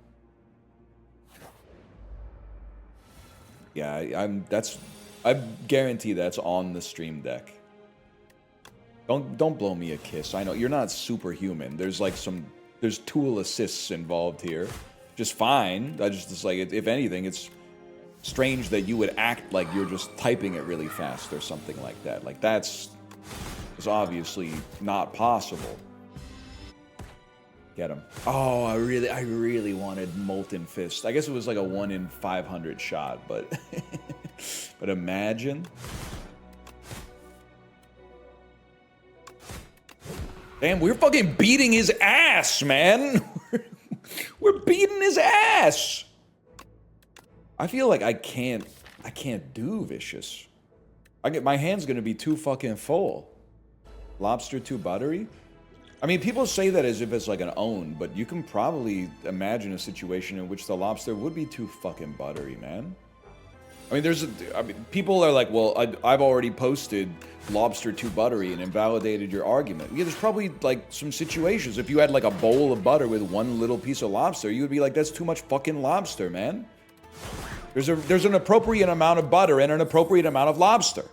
Yeah, I guarantee that's on the stream deck. Don't blow me a kiss. I know you're not superhuman. There's like there's Toole assists involved here. Just fine. I just like, if anything, it's strange that you would act like you're just typing it really fast or something like that. Like it's obviously not possible. Get him. Oh, I really wanted Molten Fist. I guess it was like a 1 in 500 shot, but but imagine. Damn, we're fucking beating his ass, man. We're beating his ass. I feel like I can't do Vicious. My hand's gonna be too fucking full. Lobster too buttery? I mean, people say that as if it's like an own, but you can probably imagine a situation in which the lobster would be too fucking buttery, man. I mean, people are like, well, I've already posted lobster too buttery and invalidated your argument. Yeah, there's probably like some situations. If you had like a bowl of butter with one little piece of lobster, you would be like, that's too much fucking lobster, man. There's an appropriate amount of butter and an appropriate amount of lobster.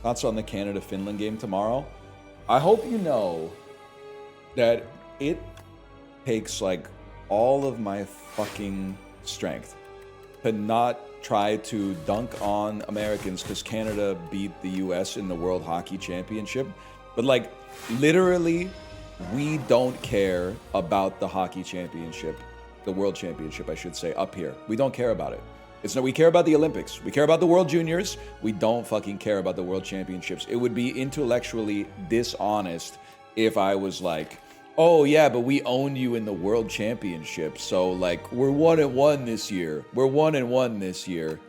Thoughts on the Canada-Finland game tomorrow? I hope you know that it takes like all of my fucking strength to not try to dunk on Americans because Canada beat the US in the World Hockey Championship. But like, literally, we don't care about the hockey championship, the World Championship, I should say, up here. We don't care about it. We care about the Olympics. We care about the World Juniors. We don't fucking care about the World Championships. It would be intellectually dishonest if I was like, oh yeah, but we own you in the World Championship, so like we're 1-1 this year. We're 1-1 this year.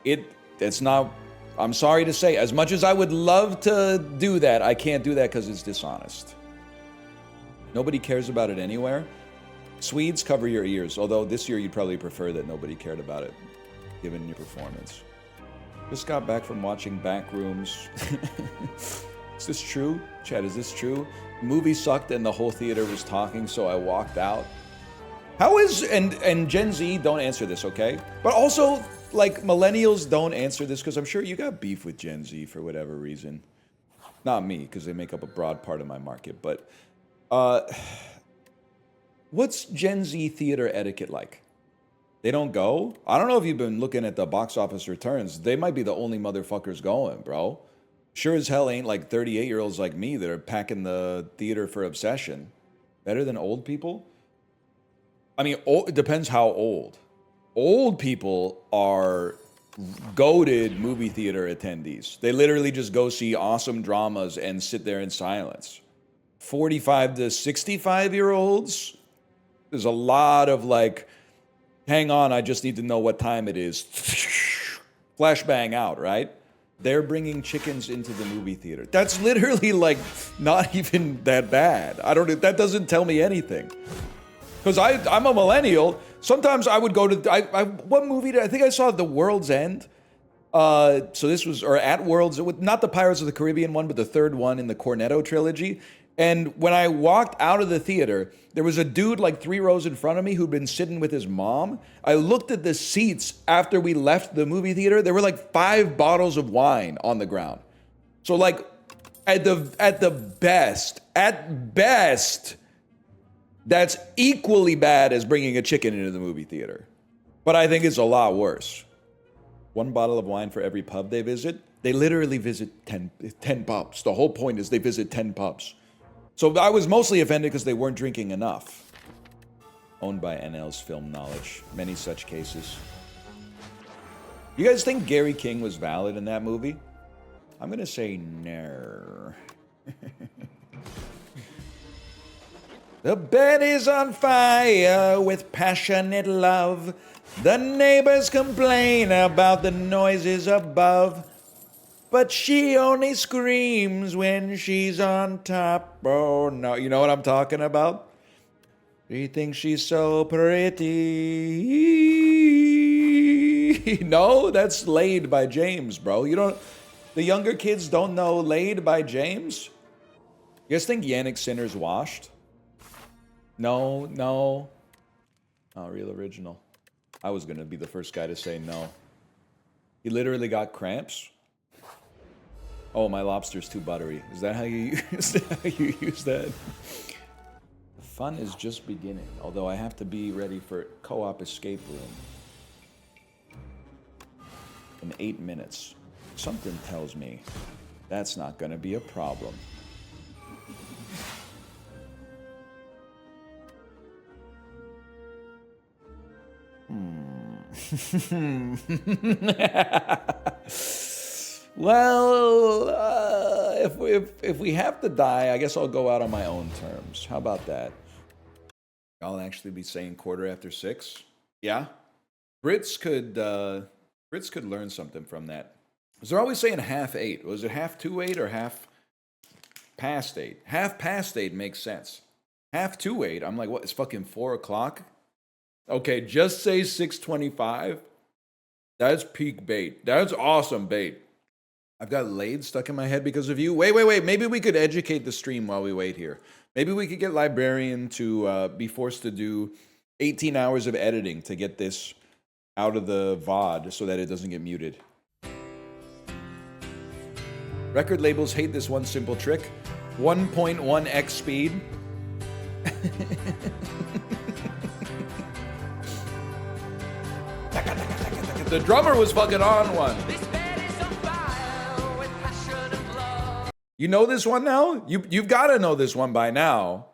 It's not. I'm sorry to say, as much as I would love to do that, I can't do that because it's dishonest. Nobody cares about it anywhere. Swedes, cover your ears. Although this year you'd probably prefer that nobody cared about it, given your performance. Just got back from watching Backrooms. Is this true? Chad, is this true? Movie sucked and the whole theater was talking, so I walked out. How is, and Gen Z, don't answer this, okay? But also, like, millennials, don't answer this, because I'm sure you got beef with Gen Z for whatever reason. Not me, because they make up a broad part of my market, but, what's Gen Z theater etiquette like? They don't go? I don't know if you've been looking at the box office returns. They might be the only motherfuckers going, bro. Sure as hell ain't like 38-year-olds like me that are packing the theater for Obsession. Better than old people? I mean, it depends how old. Old people are goated movie theater attendees. They literally just go see awesome dramas and sit there in silence. 45 to 65-year-olds, there's a lot of like, hang on, I just need to know what time it is. Flashbang out, right? They're bringing chickens into the movie theater. That's literally like not even that bad. That doesn't tell me anything. Because I'm a millennial. Sometimes I would go to, what movie did I think I saw? The World's End. So this was, or At World's, not the Pirates of the Caribbean one, but the third one in the Cornetto trilogy. And when I walked out of the theater, there was a dude like 3 rows in front of me who'd been sitting with his mom. I looked at the seats after we left the movie theater. There were like 5 bottles of wine on the ground. So like at best, that's equally bad as bringing a chicken into the movie theater. But I think it's a lot worse. 1 bottle of wine for every pub they visit. They literally visit 10 pubs. The whole point is they visit 10 pubs. So I was mostly offended because they weren't drinking enough. Owned by NL's Film Knowledge. Many such cases. You guys think Gary King was valid in that movie? I'm gonna say no. The bed is on fire with passionate love. The neighbors complain about the noises above. But she only screams when she's on top. Oh no, you know what I'm talking about? She thinks she's so pretty. No, that's Laid by James, bro. You don't, the younger kids don't know Laid by James? You guys think Yannick Sinner's washed? No. Oh, real original. I was gonna be the first guy to say no. He literally got cramps. Oh, my lobster's too buttery. Is that how you use that? The fun is just beginning, although I have to be ready for co-op escape room in 8 minutes. Something tells me that's not gonna be a problem. Well, if we have to die, I guess I'll go out on my own terms. How about that? I'll actually be saying 6:15. Yeah, Brits could learn something from that. Because they're always saying 8:30. Was it 7:28 or 8:30? 8:30 makes sense. 7:28. I'm like, what? It's fucking 4 o'clock. Okay, just say 6:25. That's peak bait. That's awesome bait. I've got Laid stuck in my head because of you. Wait. Maybe we could educate the stream while we wait here. Maybe we could get Librarian to be forced to do 18 hours of editing to get this out of the VOD so that it doesn't get muted. Record labels hate this one simple trick. 1.1x speed. The drummer was fucking on one. You know this one now? You've got to know this one by now.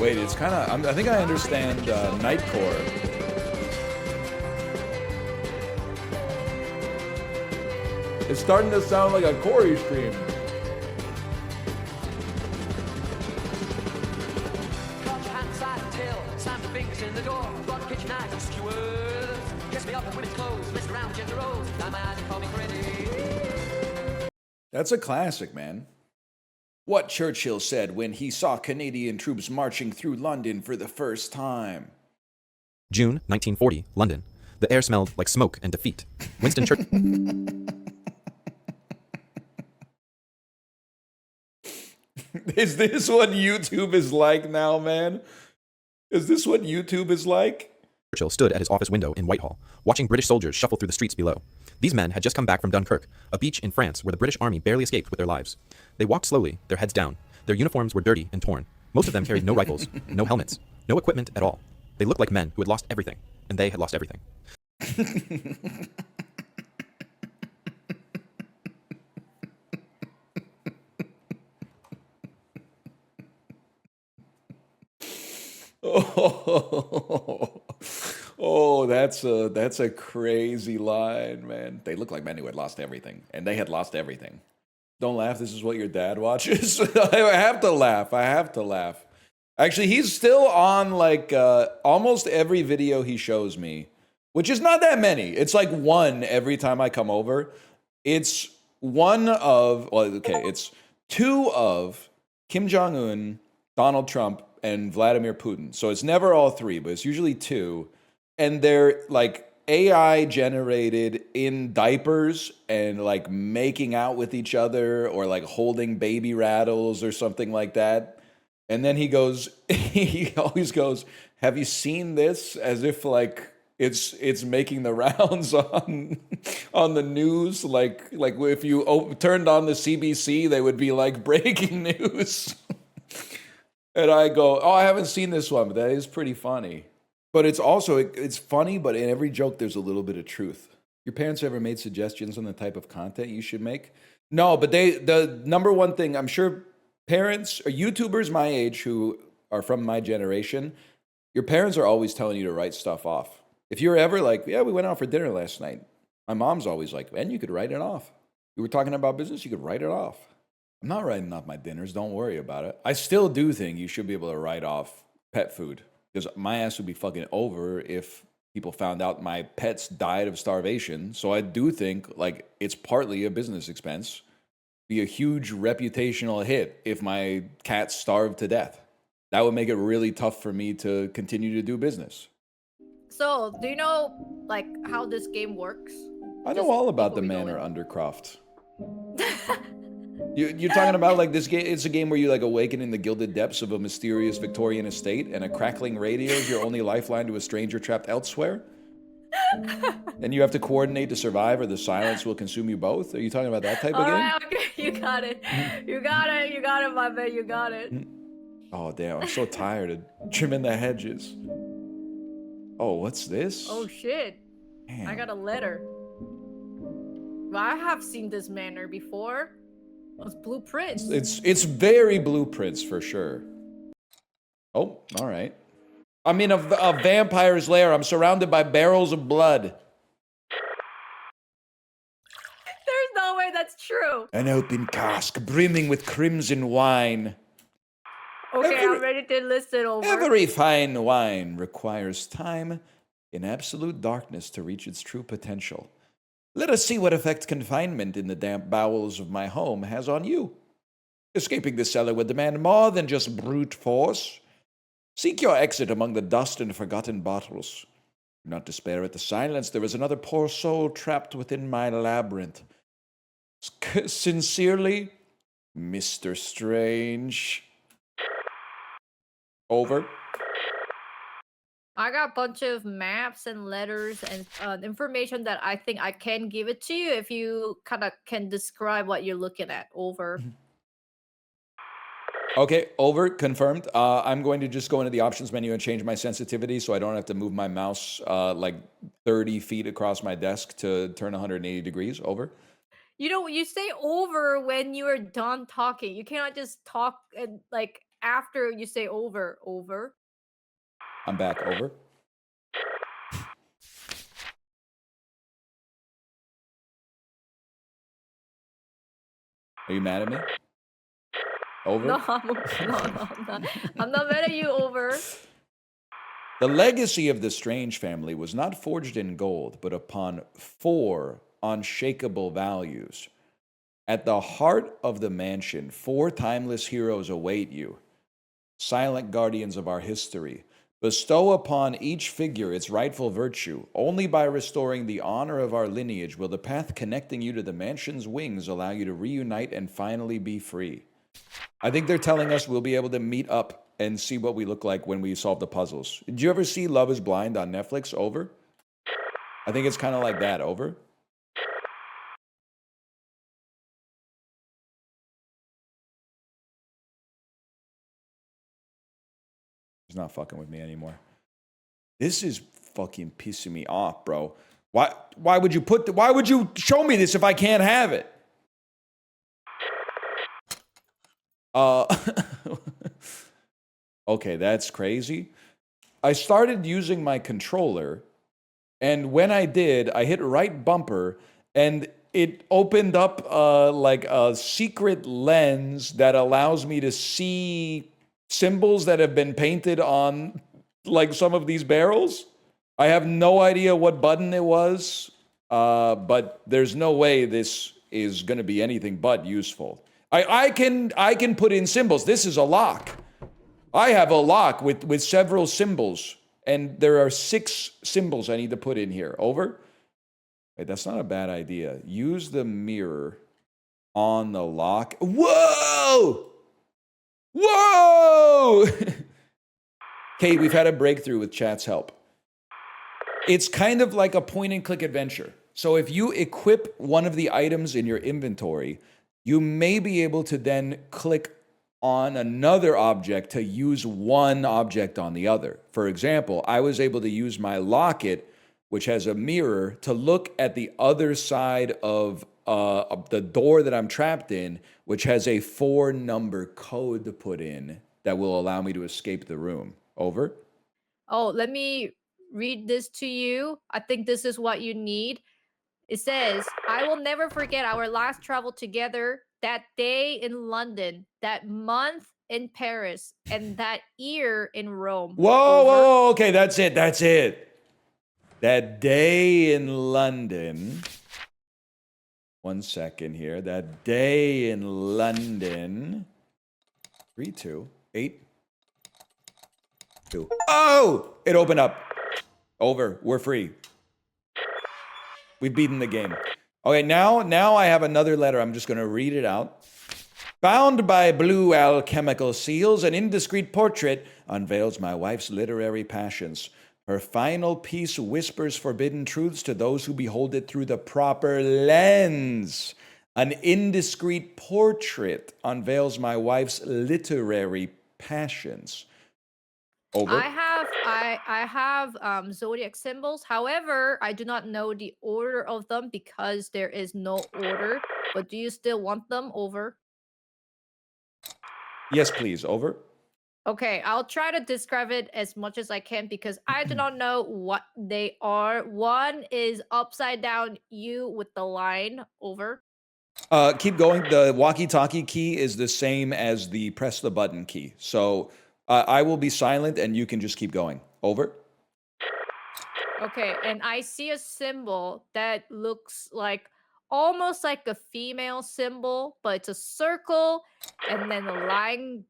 Wait, it's kind of, I think I understand nightcore. It's starting to sound like a Corey stream. That's a classic, man. What Churchill said when he saw Canadian troops marching through London for the first time. June 1940, London. The air smelled like smoke and defeat. Winston Churchill. Is this what YouTube is like now, man? Is this what YouTube is like? Churchill stood at his office window in Whitehall, watching British soldiers shuffle through the streets below. These men had just come back from Dunkirk, a beach in France where the British army barely escaped with their lives. They walked slowly, their heads down. Their uniforms were dirty and torn. Most of them carried no rifles, no helmets, no equipment at all. They looked like men who had lost everything, and they had lost everything. Oh, that's a crazy line, man. They look like men who had lost everything, and they had lost everything. Don't laugh. This is what your dad watches. I have to laugh. Actually, he's still on like almost every video he shows me, which is not that many. It's like one every time I come over. It's one of, well, okay, it's two of Kim Jong-un, Donald Trump, and Vladimir Putin. So it's never all three, but it's usually two. And they're like AI generated in diapers and like making out with each other or like holding baby rattles or something like that. And then he goes, he always goes, have you seen this? As if like it's making the rounds on the news. Like if you turned on the CBC, they would be like breaking news. And I go, oh, I haven't seen this one, but that is pretty funny. But it's also, it's funny, but in every joke, there's a little bit of truth. Your parents ever made suggestions on the type of content you should make? No, but the number one thing, I'm sure parents or YouTubers my age who are from my generation, your parents are always telling you to write stuff off. If you're ever like, yeah, we went out for dinner last night. My mom's always like, man, you could write it off. You were talking about business, you could write it off. I'm not writing off my dinners. Don't worry about it. I still do think you should be able to write off pet food because my ass would be fucking over if people found out my pets died of starvation. So I do think like it's partly a business expense. Be a huge reputational hit if my cats starved to death. That would make it really tough for me to continue to do business. So, do you know like how this game works? I know all about the Manor Undercroft. You're talking about like this game, it's a game where you like awaken in the gilded depths of a mysterious Victorian estate and a crackling radio is your only lifeline to a stranger trapped elsewhere? And you have to coordinate to survive or the silence will consume you both? Are you talking about that type of game? Alright, okay, you got it. You got it, my man, you got it. Oh, damn, I'm so tired of trimming the hedges. Oh, what's this? Oh, shit. Damn. I got a letter. Well, I have seen this manor before. It's blueprints. It's very blueprints for sure. Oh, all right. I'm in a vampire's lair. I'm surrounded by barrels of blood. There's no way that's true. An open cask brimming with crimson wine. Okay, I'm ready to list it over. Every fine wine requires time in absolute darkness to reach its true potential. Let us see what effect confinement in the damp bowels of my home has on you. Escaping the cellar would demand more than just brute force. Seek your exit among the dust and forgotten bottles. Do not despair at the silence. There is another poor soul trapped within my labyrinth. Sincerely, Mr. Strange. Over. I got a bunch of maps and letters and information that I think I can give it to you if you kind of can describe what you're looking at. Over. Okay, over, confirmed. I'm going to just go into the options menu and change my sensitivity so I don't have to move my mouse like 30 feet across my desk to turn 180 degrees. Over. You know, you say over when you are done talking. You cannot just talk and like after you say over. Over. I'm back. Over. Are you mad at me? Over? No, I'm not. I'm not mad at you. Over. The legacy of the Strange family was not forged in gold, but upon 4 unshakable values. At the heart of the mansion, 4 timeless heroes await you, silent guardians of our history. Bestow upon each figure its rightful virtue. Only by restoring the honor of our lineage will the path connecting you to the mansion's wings allow you to reunite and finally be free. I think they're telling us we'll be able to meet up and see what we look like when we solve the puzzles. Did you ever see Love is Blind on Netflix? Over? I think it's kind of like that. Over? He's not fucking with me anymore. This is fucking pissing me off, bro. Why would you show me this if I can't have it? Okay, that's crazy. I started using my controller, and when I did, I hit right bumper, and it opened up like a secret lens that allows me to see symbols that have been painted on like some of these barrels. I have no idea what button it was, but there's no way this is going to be anything but useful. I can put in symbols. This is a lock. I have a lock with several symbols, and there are 6 symbols I need to put in here. Over. Wait, that's not a bad idea. Use the mirror on the lock. Whoa! Whoa! Kate, we've had a breakthrough with chat's help. It's kind of like a point and click adventure. So if you equip one of the items in your inventory, you may be able to then click on another object to use one object on the other. For example, I was able to use my locket, which has a mirror, to look at the other side of the door that I'm trapped in, which has a 4-number code to put in that will allow me to escape the room. Over. Oh, let me read this to you. I think this is what you need. It says, I will never forget our last travel together, that day in London, that month in Paris, and that year in Rome. Whoa, Over. whoa, okay, that's it. That day in London. 1 second here. That day in London. 3, 2, 8, 2. Oh! It opened up. Over. We're free. We've beaten the game. Okay, now I have another letter. I'm just going to read it out. Bound by blue alchemical seals, an indiscreet portrait unveils my wife's literary passions. Her final piece whispers forbidden truths to those who behold it through the proper lens. An indiscreet portrait unveils my wife's literary passions. Over. I have zodiac symbols. However, I do not know the order of them because there is no order. But do you still want them? Over. Yes, please. Over. Okay, I'll try to describe it as much as I can because I do not know what they are. One is upside down U with the line. Over. Keep going. The walkie-talkie key is the same as the press the button key. So I will be silent and you can just keep going. Over. Okay, and I see a symbol that looks like almost like a female symbol, but it's a circle and then a line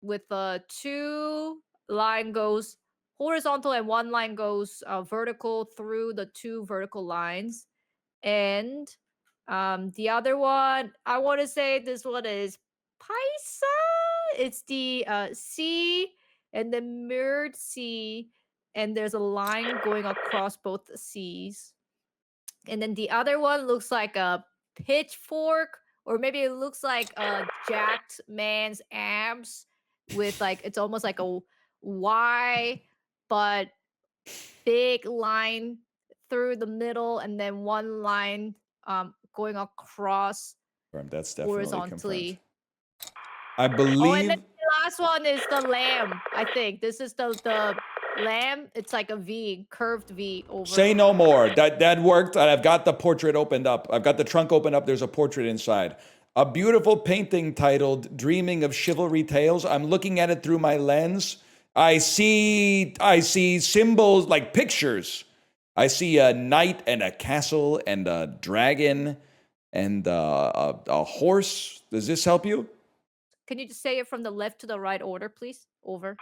with 2 line goes horizontal and 1 line goes vertical through the 2 vertical lines. And the other one, I want to say this one is Paisa. It's the C and the mirrored C, and there's a line going across both the C's. And then the other one looks like a pitchfork, or maybe it looks like a jacked man's abs with like it's almost like a Y, but big line through the middle, and then 1 line going across That's definitely horizontally. confirmed. I believe. Oh, and then the last one is the lamb. I think this is the lamb. It's like a V, curved V. Over. Say no more. That worked. I've got the portrait opened up. I've got the trunk opened up. There's a portrait inside. A beautiful painting titled "Dreaming of Chivalry Tales." I'm looking at it through my lens. I see symbols like pictures. I see a knight and a castle and a dragon and a horse. Does this help you? Can you just say it from the left to the right order, please? Over.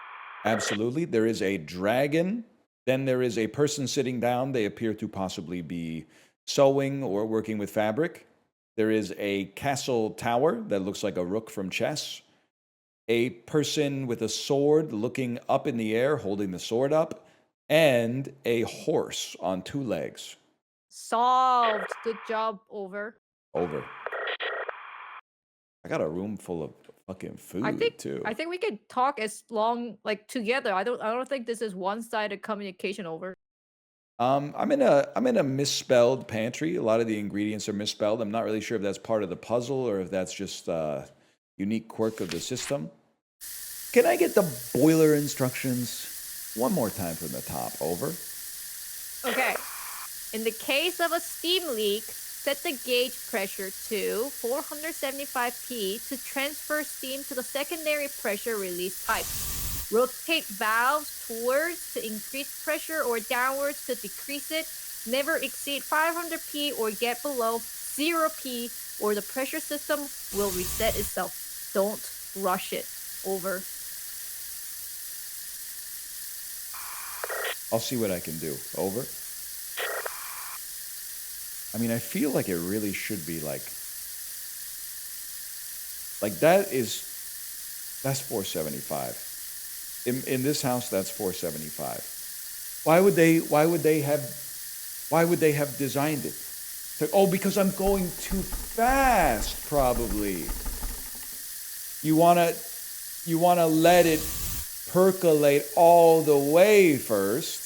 Absolutely. There is a dragon. Then there is a person sitting down. They appear to possibly be sewing or working with fabric. There is a castle tower that looks like a rook from chess. A person with a sword looking up in the air, holding the sword up. And a horse on 2 legs. Solved. Good job. Over. Over. I got a room full of fucking food too. I think we can talk as long like together. I don't think this is one-sided communication. Over. I'm in a misspelled pantry. A lot of the ingredients are misspelled. I'm not really sure if that's part of the puzzle or if that's just a unique quirk of the system. Can I get the boiler instructions one more time from the top? Over. Okay. In the case of a steam leak, set the gauge pressure to 475 to transfer steam to the secondary pressure release pipe. Rotate valves towards to increase pressure or downwards to decrease it. Never exceed 500 or get below 0p or the pressure system will reset itself. Don't rush it. Over. I'll see what I can do. Over. I mean, I feel like it really should be like that's 475. In this house, that's 475. Why would they have designed it? It's like, oh, because I'm going too fast, probably. You wanna let it percolate all the way first.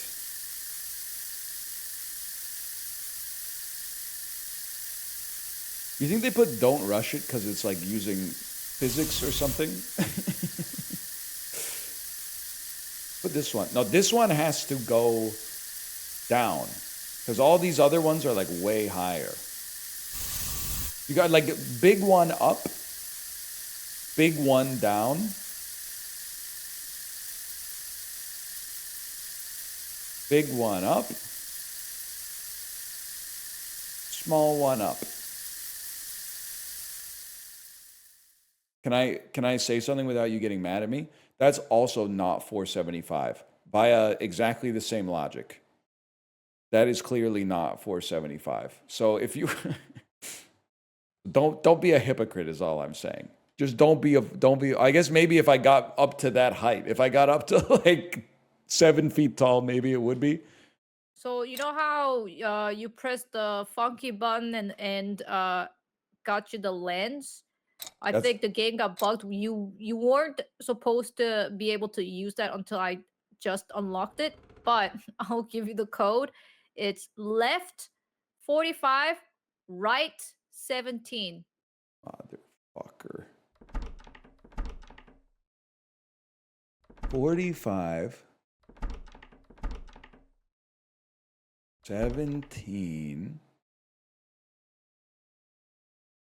You think they put "don't rush it" because it's like using physics or something? Put this one. No, this one has to go down because all these other ones are like way higher. You got like big one up, big one down. Big one up, small one up. Can I say something without you getting mad at me? That's also not 475 by exactly the same logic. That is clearly not 475. So if you don't be a hypocrite is all I'm saying. Just don't be I guess maybe if I got up to that height, if I got up to like 7 feet tall, maybe it would be. So you know how you press the funky button and got you the lens? I think the game got bugged. You weren't supposed to be able to use that until I just unlocked it, but I'll give you the code. It's left 45, right 17. Motherfucker. 45, 17,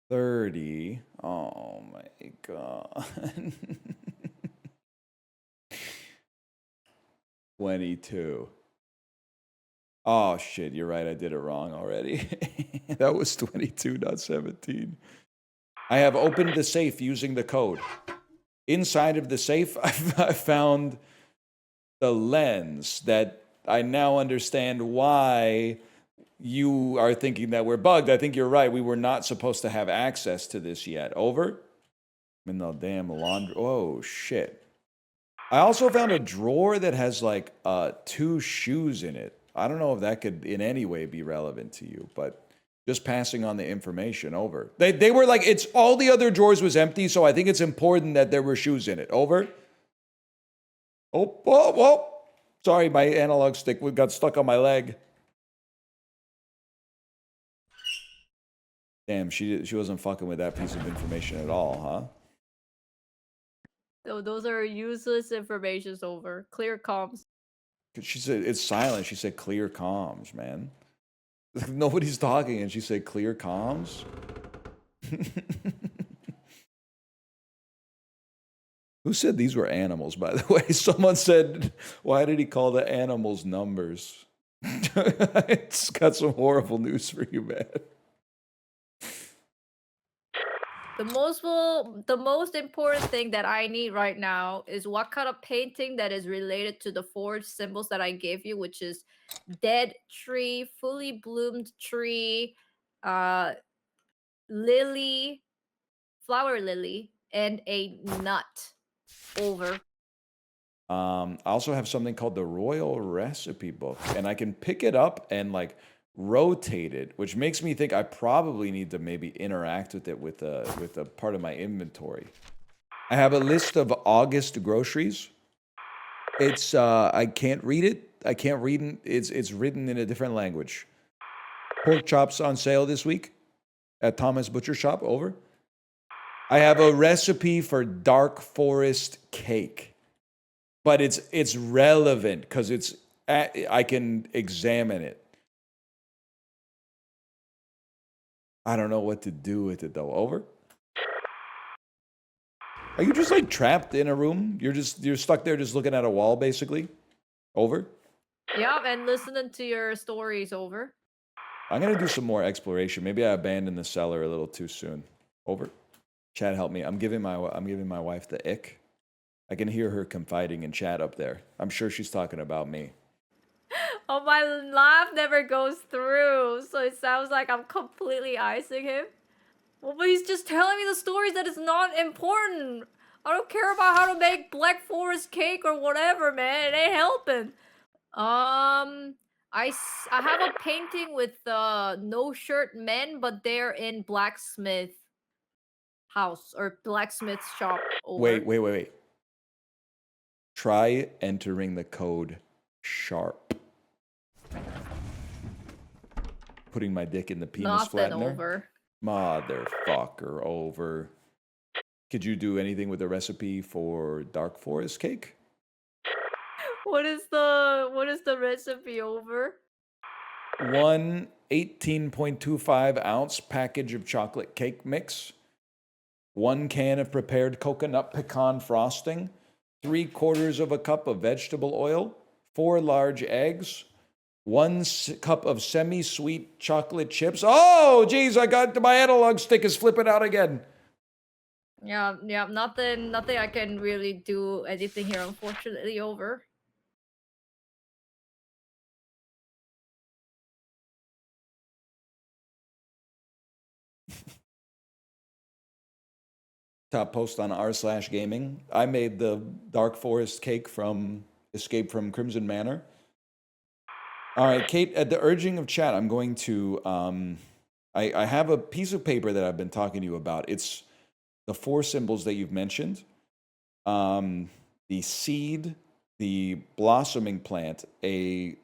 30. Oh my god. 22. Oh shit, you're right. I did it wrong already. That was 22, not 17. I have opened the safe using the code. Inside of the safe, I found the lens that I now understand why you are thinking that we're bugged. I think you're right. We were not supposed to have access to this yet. Over? I'm in the damn laundry. Oh, shit. I also found a drawer that has like 2 shoes in it. I don't know if that could in any way be relevant to you, but just passing on the information. Over. They were like, it's all the other drawers was empty, so I think it's important that there were shoes in it. Over. Oh, whoa, whoa. Sorry, my analog stick got stuck on my leg. Damn, she wasn't fucking with that piece of information at all, huh? So those are useless informations. Over. Clear comms. She said it's silent. She said clear comms, man. Nobody's talking, and she said clear comms. Who said these were animals, by the way? Someone said, why did he call the animals numbers? It's got some horrible news for you, man. The most important thing that I need right now is what kind of painting that is related to the 4 symbols that I gave you, which is dead tree, fully bloomed tree, lily, flower lily, and a nut. Over. I also have something called the Royal Recipe Book, and I can pick it up and like rotate it, which makes me think I probably need to maybe interact with it with a part of my inventory. I have a list of August groceries. It's I can't read it. I can't read it. It's written in a different language. Pork chops on sale this week at Thomas Butcher Shop. Over. I have a recipe for dark forest cake, but it's relevant because I can examine it. I don't know what to do with it though. Over. Are you just like trapped in a room? You're stuck there just looking at a wall basically. Over. Yep, and listening to your stories. Over. I'm gonna do some more exploration. Maybe I abandoned the cellar a little too soon. Over. Chat, help me. I'm giving my wife the ick. I can hear her confiding in chat up there. I'm sure she's talking about me. Oh, my laugh never goes through, so it sounds like I'm completely icing him. Well, but he's just telling me the stories that is not important. I don't care about how to make Black Forest cake or whatever, man. It ain't helping. I have a painting with no shirt men, but they're in blacksmith house or blacksmith shop. Over. Wait. Try entering the code sharp. Putting my dick in the penis Nothing flattener. over. Motherfucker, over. Could you do anything with the recipe for dark forest cake? What is the recipe over? 1 18.25 ounce package of chocolate cake mix, 1 can of prepared coconut pecan frosting, 3/4 of a cup of vegetable oil, 4 large eggs, 1 cup of semi-sweet chocolate chips. Oh, geez, I got my analog stick is flipping out again. Yeah, nothing I can really do anything here, unfortunately, over. Top post on r/gaming. I made the dark forest cake from Escape from Crimson Manor. All right, Kate, at the urging of chat, I'm going to, I have a piece of paper that I've been talking to you about. It's the 4 symbols that you've mentioned. The seed, the blossoming plant, a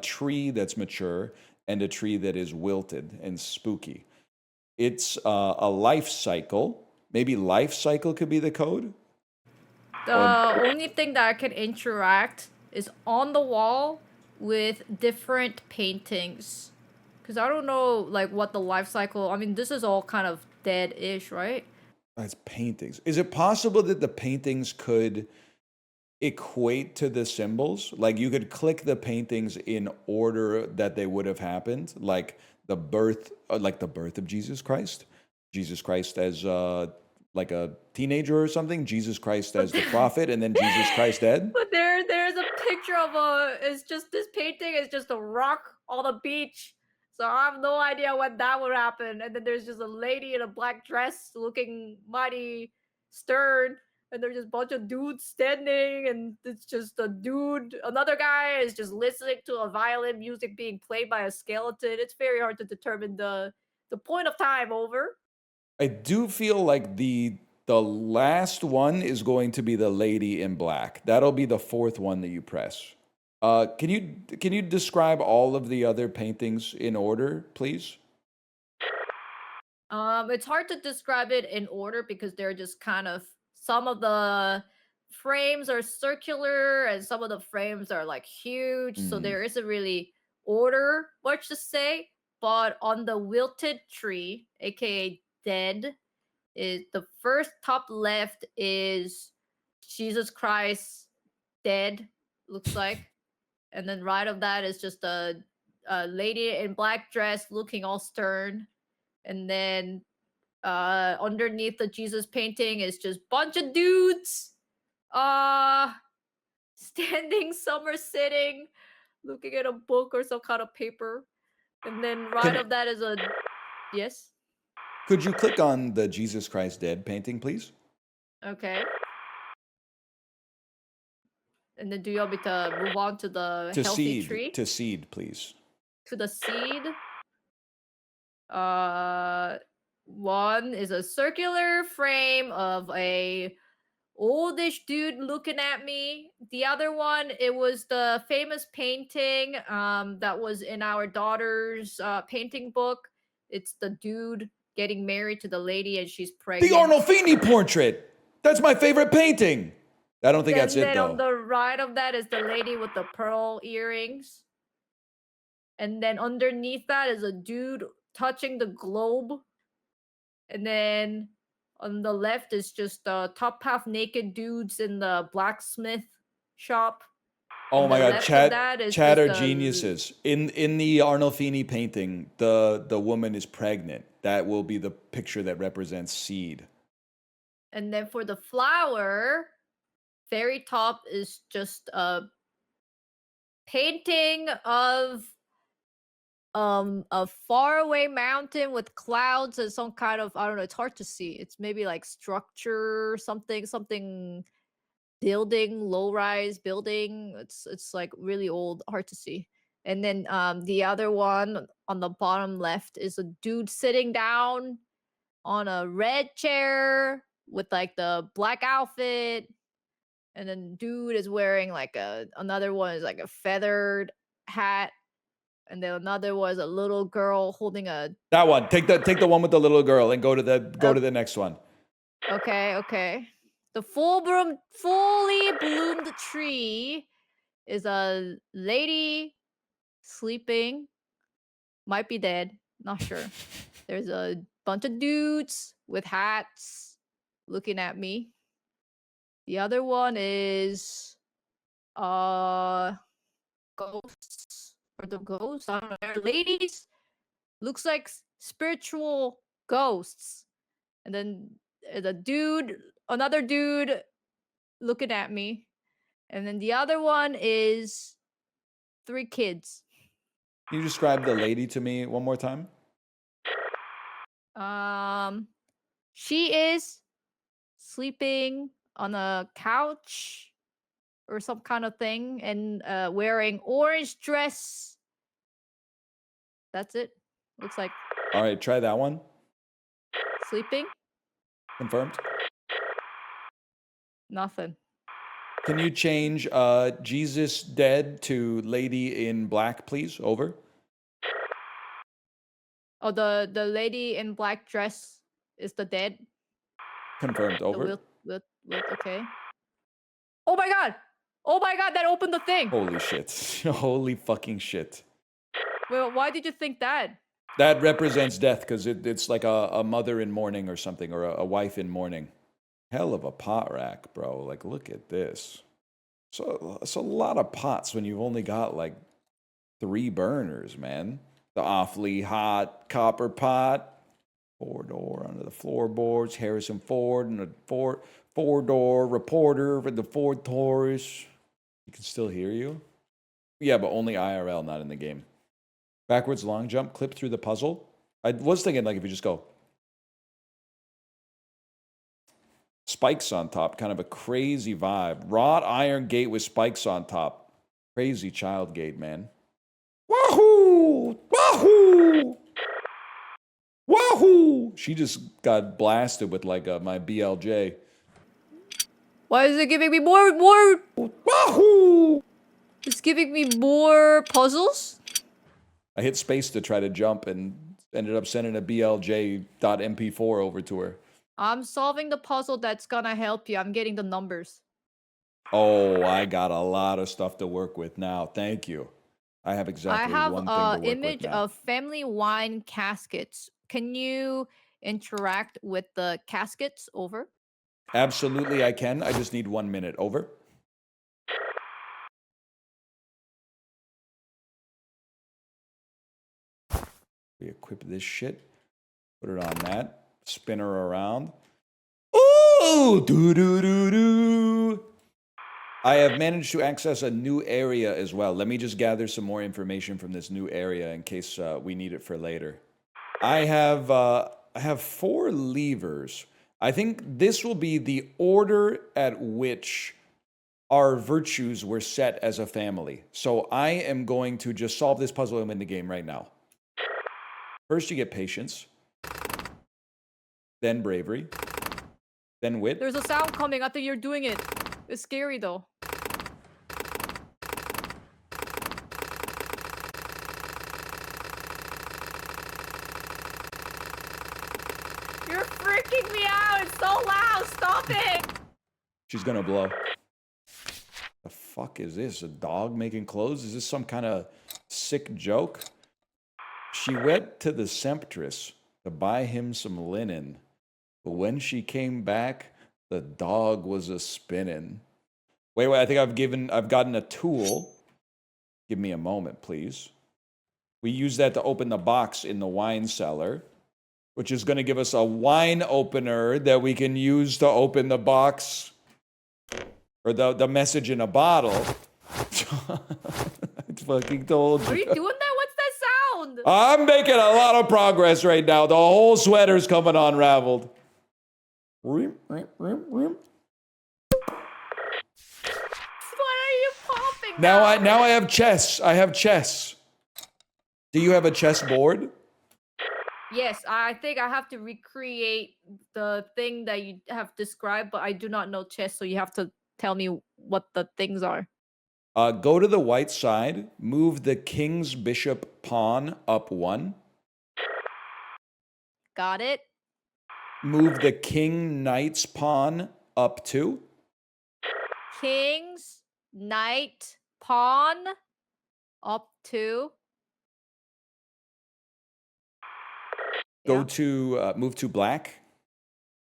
tree that's mature, and a tree that is wilted and spooky. It's a life cycle. Maybe life cycle could be the code? The only thing that I can interact is on the wall with different paintings. Because I don't know, like, what the life cycle... I mean, this is all kind of dead-ish, right? That's paintings. Is it possible that the paintings could equate to the symbols? Like, you could click the paintings in order that they would have happened? Like the birth of Jesus Christ? Jesus Christ as like a teenager or something, Jesus Christ as the prophet, and then Jesus Christ dead. But there's a picture of it's just this painting is just a rock on the beach. So I have no idea when that would happen. And then there's just a lady in a black dress looking mighty stern. And there's just a bunch of dudes standing, and it's just a dude. Another guy is just listening to a violin music being played by a skeleton. It's very hard to determine the point of time, over. I do feel like the last one is going to be the lady in black. That'll be the 4th one that you press. Can you describe all of the other paintings in order, please? It's hard to describe it in order because they're just kind of, some of the frames are circular and some of the frames are like huge, so there isn't really order much to say. But on the wilted tree, aka dead, is the first top left is Jesus Christ dead, looks like. And then right of that is just a lady in black dress looking all stern. And then underneath the Jesus painting is just bunch of dudes standing, some are sitting, looking at a book or some kind of paper. And then right of that is a... Yes? Could you click on the Jesus Christ dead painting, please? Okay. And then do you want me to move on to the healthy tree? To seed, please. To the seed. One is a circular frame of a oldish dude looking at me. The other one, it was the famous painting that was in our daughter's painting book. It's the dude getting married to the lady and she's pregnant. The Arnolfini portrait! That's my favorite painting! I don't think that's it, though. And then on the right of that is the lady with the pearl earrings. And then underneath that is a dude touching the globe. And then on the left is just top half naked dudes in the blacksmith shop. Oh And my the god, left of chat that is chat just are a- geniuses. In the Arnolfini painting, the woman is pregnant. That will be the picture that represents seed. And then for the flower, very top is just a painting of a faraway mountain with clouds and some kind of, I don't know, it's hard to see. It's maybe like structure, something building, low rise building. It's like really old, hard to see. And then the other one on the bottom left is a dude sitting down on a red chair with like the black outfit. And then dude is wearing like another one is like a feathered hat. And then another was a little girl holding a That one. Take the one with the little girl and go to the next one. okay. The fully bloomed tree is a lady sleeping, might be dead, not sure. There's a bunch of dudes with hats looking at me. The other one is ghosts or the ghosts. I don't know. They're ladies. Looks like spiritual ghosts. And then the dude, another dude looking at me. And then the other one is 3 kids. Can you describe the lady to me one more time? She is sleeping on a couch or some kind of thing and wearing orange dress. That's it. Looks like All right, try that one. sleeping. Confirmed. Nothing. Can you change Jesus dead to lady in black, please? Over. Oh, the lady in black dress is the dead. Confirmed. The Over. wilt, okay. Oh my god! Oh my god, that opened the thing! Holy shit. Holy fucking shit. Wait, why did you think that? That represents death because it's like a mother in mourning or something, or a wife in mourning. Hell of a pot rack, bro. Like, look at this. So it's a lot of pots when you've only got like 3 burners, man. The awfully hot copper pot, 4-door under the floorboards, Harrison Ford, and a four-door reporter with the Ford Taurus. You can still hear you? Yeah, but only IRL, not in the game. Backwards long jump, clip through the puzzle. I was thinking like if you just go spikes on top, kind of a crazy vibe. Wrought iron gate with spikes on top. Crazy child gate, man. Wahoo! Wahoo! Wahoo! She just got blasted with like my BLJ. Why is it giving me more? Wahoo! It's giving me more puzzles? I hit space to try to jump and ended up sending a BLJ.mp4 over to her. I'm solving the puzzle that's gonna help you. I'm getting the numbers. Oh, I got a lot of stuff to work with now. Thank you. I have exactly I have one thing to work image with now. of family wine caskets. Can you interact with the caskets? Over. Absolutely, I can. I just need 1 minute. Over. We equip this shit. Put it on that. Spin her around. Ooh! Do-do-do-do! I have managed to access a new area as well. Let me just gather some more information from this new area in case we need it for later. I have 4 levers. I think this will be the order at which our virtues were set as a family. So I am going to just solve this puzzle and win the game right now. First, you get patience, then bravery, then wit. There's a sound coming. I think you're doing it. It's scary though. You're freaking me out. It's so loud. Stop it. She's gonna blow. The fuck is this? A dog making clothes? Is this some kind of sick joke? She went to the semptress to buy him some linen, but when she came back, the dog was a spinning. Wait, I think I've gotten a tool. Give me a moment, please. We use that to open the box in the wine cellar, which is going to give us a wine opener that we can use to open the box or the message in a bottle. I fucking told you. Are you doing that? What's that sound? I'm making a lot of progress right now. The whole sweater's coming unraveled. What are you popping? Now I have chess. I have chess. Do you have a chess board? Yes, I think I have to recreate the thing that you have described, but I do not know chess, so you have to tell me what the things are. Go to the white side. Move the king's bishop pawn up 1. Got it? Move the king knight's pawn up 2. Kings, knight, pawn, up 2. Go to move to black.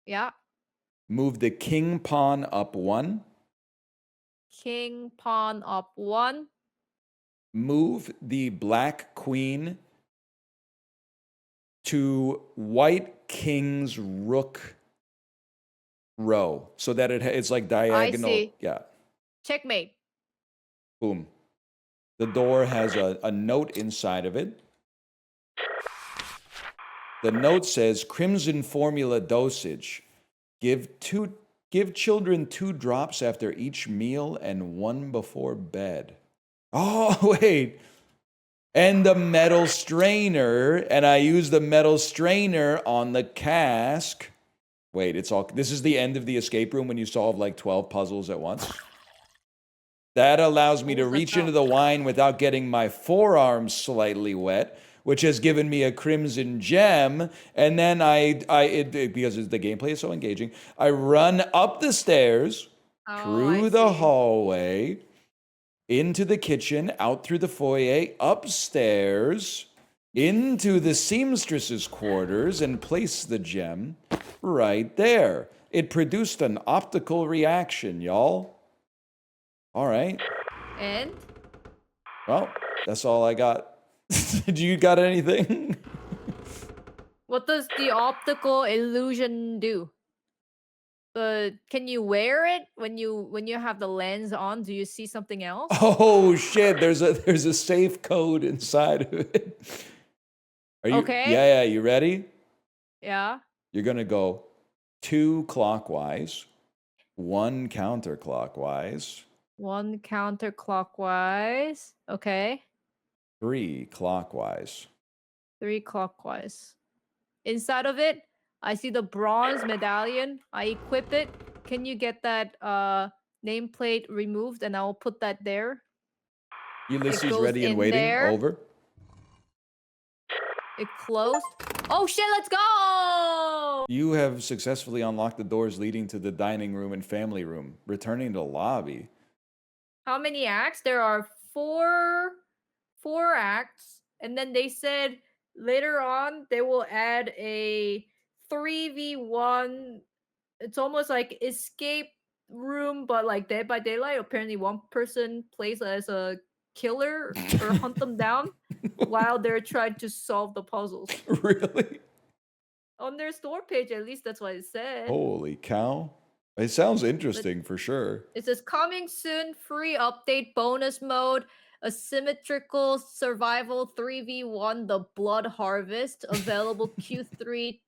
Yeah. Move the king pawn up 1. King, pawn, up 1. Move the black queen to white king's rook row so that it's like diagonal. I see. Yeah. Checkmate. Boom. The door has a note inside of it. The note says, Crimson formula dosage. Give children 2 drops after each meal and 1 before bed. Oh, wait. And the metal strainer. And I use the metal strainer on the cask. Wait, this is the end of the escape room when you solve like 12 puzzles at once. That allows me to reach into the wine without getting my forearms slightly wet, which has given me a crimson gem. And then because the gameplay is so engaging, I run up the stairs, through the hallway, into the kitchen, out through the foyer, upstairs, into the seamstress's quarters, and place the gem right there. It produced an optical reaction, y'all. All right. And? Well, that's all I got. Do you got anything? What does the optical illusion do? Can you wear it when you have the lens on? Do you see something else? Oh shit! There's a safe code inside of it. Are you? Okay. Yeah. You ready? Yeah. You're gonna go 2 clockwise, 1 counterclockwise. 1 counterclockwise. Okay. 3 clockwise. 3 clockwise. Inside of it, I see the bronze medallion. I equip it. Can you get that nameplate removed, and I will put that there? Ulysses ready and waiting. There. Over. It closed. Oh shit, let's go! You have successfully unlocked the doors leading to the dining room and family room. Returning to lobby. How many acts? There are four acts. And then they said later on they will add a 3v1. It's almost like escape room, but like Dead by Daylight. Apparently one person plays as a killer or hunt them down while they're trying to solve the puzzles. Really? On their store page, at least that's what it said. Holy cow. It sounds interesting for sure. It says coming soon, free update, bonus mode, asymmetrical survival 3v1, the blood harvest, available Q3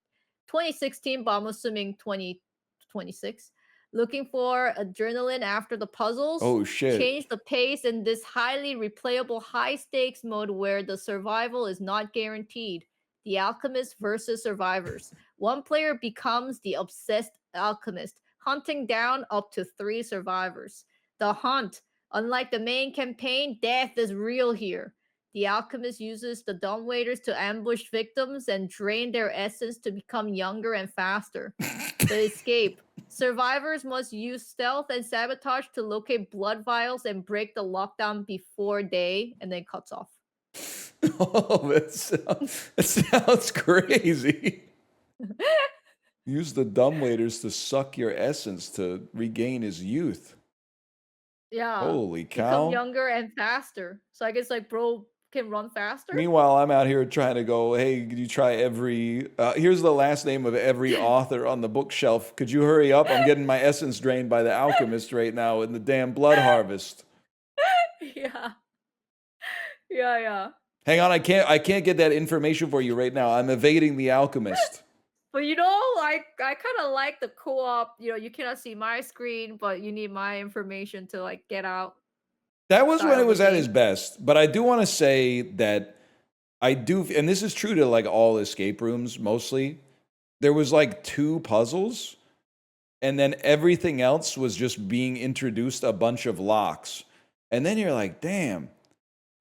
2016, but I'm assuming 2026. Looking for adrenaline after the puzzles. Oh shit. Change the pace in this highly replayable high stakes mode where the survival is not guaranteed. The alchemist versus survivors. One player becomes the obsessed alchemist, hunting down up to 3 survivors. The hunt. Unlike the main campaign, death is real here. The alchemist uses the dumbwaiters to ambush victims and drain their essence to become younger and faster. The escape. Survivors must use stealth and sabotage to locate blood vials and break the lockdown before day, and then cuts off. Oh, that sounds crazy. Use the dumbwaiters to suck your essence to regain his youth. Yeah. Holy Become cow. younger and faster. So I guess like bro can run faster. Meanwhile, I'm out here trying to go, hey, could you try every, here's the last name of every author on the bookshelf. Could you hurry up? I'm getting my essence drained by the alchemist right now in the damn blood harvest. Yeah. Yeah. Hang on, I can't get that information for you right now. I'm evading the alchemist. But you know, like I kind of like the co-op. You know, you cannot see my screen, but you need my information to like get out. That was when Style it of was the at its game. best. But I do want to say that I do, and this is true to like all escape rooms mostly. There was like 2 puzzles, and then everything else was just being introduced a bunch of locks. And then you're like, damn,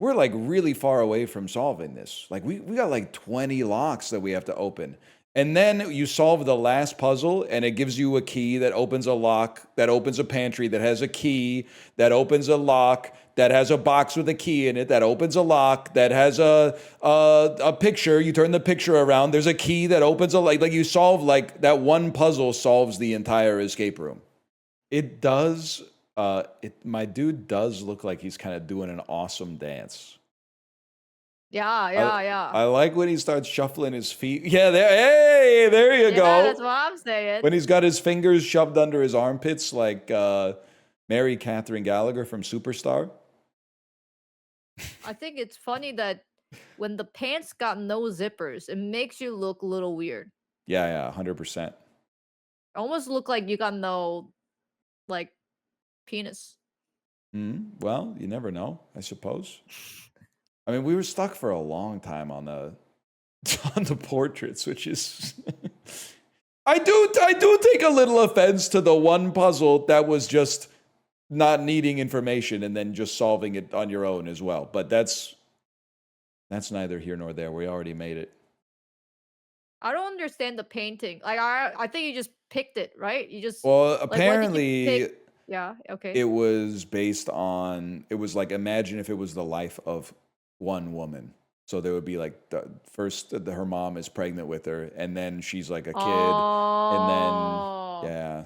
we're like really far away from solving this. Like we got like 20 locks that we have to open. And then you solve the last puzzle and it gives you a key that opens a lock, that opens a pantry that has a key, that opens a lock, that has a box with a key in it, that opens a lock, that has a picture. You turn the picture around, there's a key that opens a like you solve like that one puzzle solves the entire escape room. It does my dude does look like he's kind of doing an awesome dance. Yeah. I like when he starts shuffling his feet. Yeah, there you go. That's what I'm saying. When he's got his fingers shoved under his armpits like Mary Catherine Gallagher from Superstar. I think it's funny that when the pants got no zippers, it makes you look a little weird. Yeah, 100%. Almost look like you got no like penis. Well, you never know, I suppose. I mean, we were stuck for a long time on the portraits, which is I do take a little offense to the one puzzle that was just not needing information and then just solving it on your own as well. But that's neither here nor there. We already made it. I don't understand the painting. Like I think you just picked it, right? You just Well, like, what did you apparently pick? Yeah, okay. it was based on, it was like, imagine if it was the life of one woman. So there would be like her mom is pregnant with her, and then she's like a kid, and then yeah,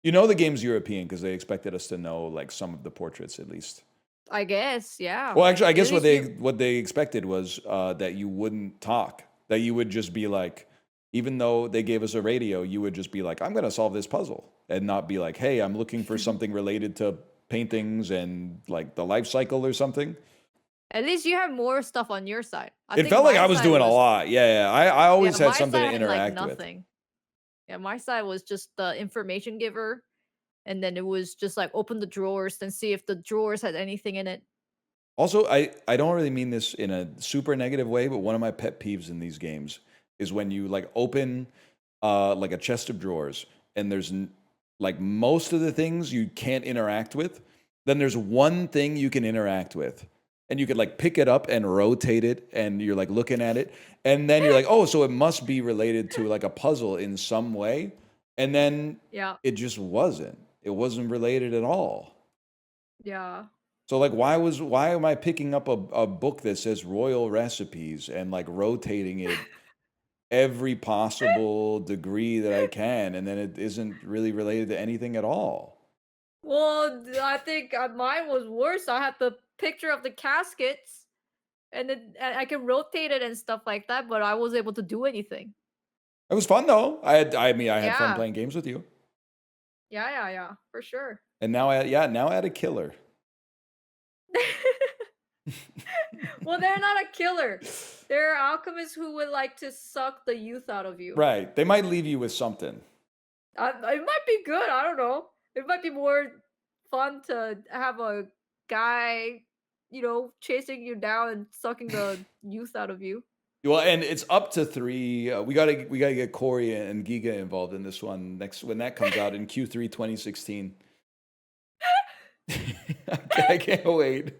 you know the game's European because they expected us to know like some of the portraits at least. I guess, yeah. Well, actually, I guess At least what they expected was that you wouldn't talk, that you would just be like, even though they gave us a radio, you would just be like, I'm gonna solve this puzzle, and not be like, hey, I'm looking for something related to paintings and like the life cycle or something. At least you have more stuff on your side. It felt like I was doing a lot. Yeah. I always had my something to side had, like, interact with. nothing. Yeah, my side was just the information giver, and then it was just like open the drawers and see if the drawers had anything in it. Also, I don't really mean this in a super negative way, but one of my pet peeves in these games is when you like open like a chest of drawers and there's like most of the things you can't interact with. Then there's one thing you can interact with. And you could like pick it up and rotate it, and you're like looking at it, and then you're like, oh, so it must be related to like a puzzle in some way. And then it just wasn't. It wasn't related at all. Yeah. So like, why am I picking up a book that says royal recipes and like rotating it every possible degree that I can, and then it isn't really related to anything at all? Well, I think mine was worse. I had the picture of the caskets, and then I can rotate it and stuff like that, but I wasn't able to do anything. It was fun though. I had fun Yeah. playing games with you. Yeah, for sure. And now I had a killer. Well, they're not a killer. They're alchemists who would like to suck the youth out of you. Right. They might leave you with something. It might be good. I don't know. It might be more fun to have a guy, chasing you down and sucking the youth out of you. Well, and it's up to 3. We gotta get Corey and Giga involved in this one when that comes out in Q3 2016. I can't wait.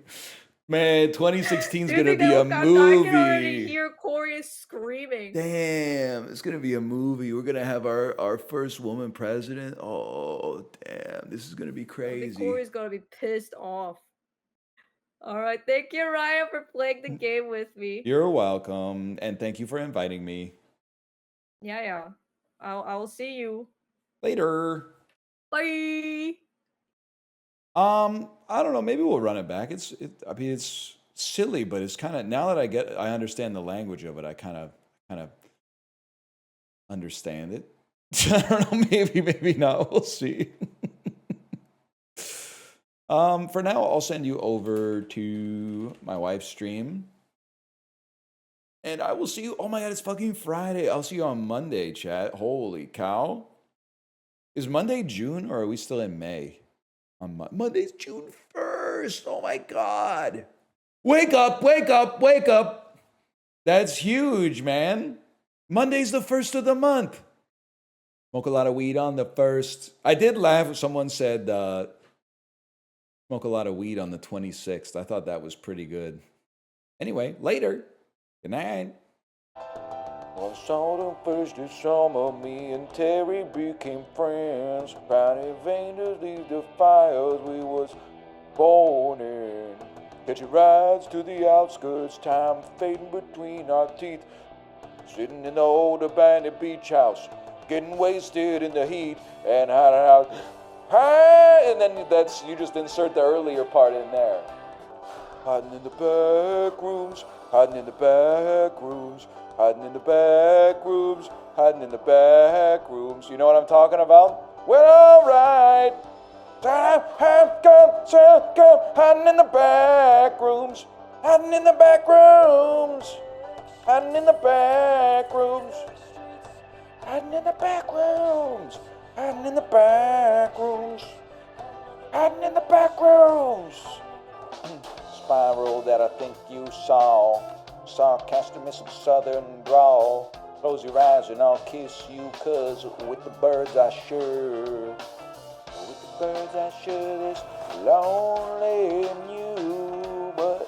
Man, 2016 is gonna be a movie. I can already hear Corey screaming. Damn, it's gonna be a movie. We're gonna have our first woman president. Oh, damn, this is gonna be crazy. Corey's gonna be pissed off. All right, thank you, Ryan, for playing the game with me. You're welcome, and thank you for inviting me. Yeah. I will see you Later. Bye. I don't know. Maybe we'll run it back. I mean, it's silly, but it's kind of, now that I understand the language of it, I kind of understand it. I don't know. Maybe not. We'll see. For now, I'll send you over to my wife's stream. And I will see you. Oh my God, it's fucking Friday. I'll see you on Monday, chat. Holy cow. Is Monday June or are we still in May? Monday's June 1st. Oh my God. Wake up, wake up, wake up. That's huge, man. Monday's the 1st of the month. Smoke a lot of weed on the 1st. I did laugh if someone said smoke a lot of weed on the 26th. I thought that was pretty good. Anyway, later. Good night. On the first of summer, me and Terry became friends. Brownie Vanders leave the fires we was born in. Catching rides to the outskirts, time fading between our teeth. Sitting in the old abandoned beach house, getting wasted in the heat and hiding out. Hi, and then you just insert the earlier part in there. Hiding in the back rooms, hiding in the back rooms, hiding in the back rooms, hiding in the back rooms. You know what I'm talking about? Well, alright. Hiding in the back rooms, hiding in the back rooms, hiding in the back rooms, hiding in the back rooms, hiding in the back rooms, hiding in the back rooms. Spiral that I think you saw. Sarcastic missing southern drawl. Close your eyes and I'll kiss you, cause with the birds I sure. With the birds I sure is lonely in you. But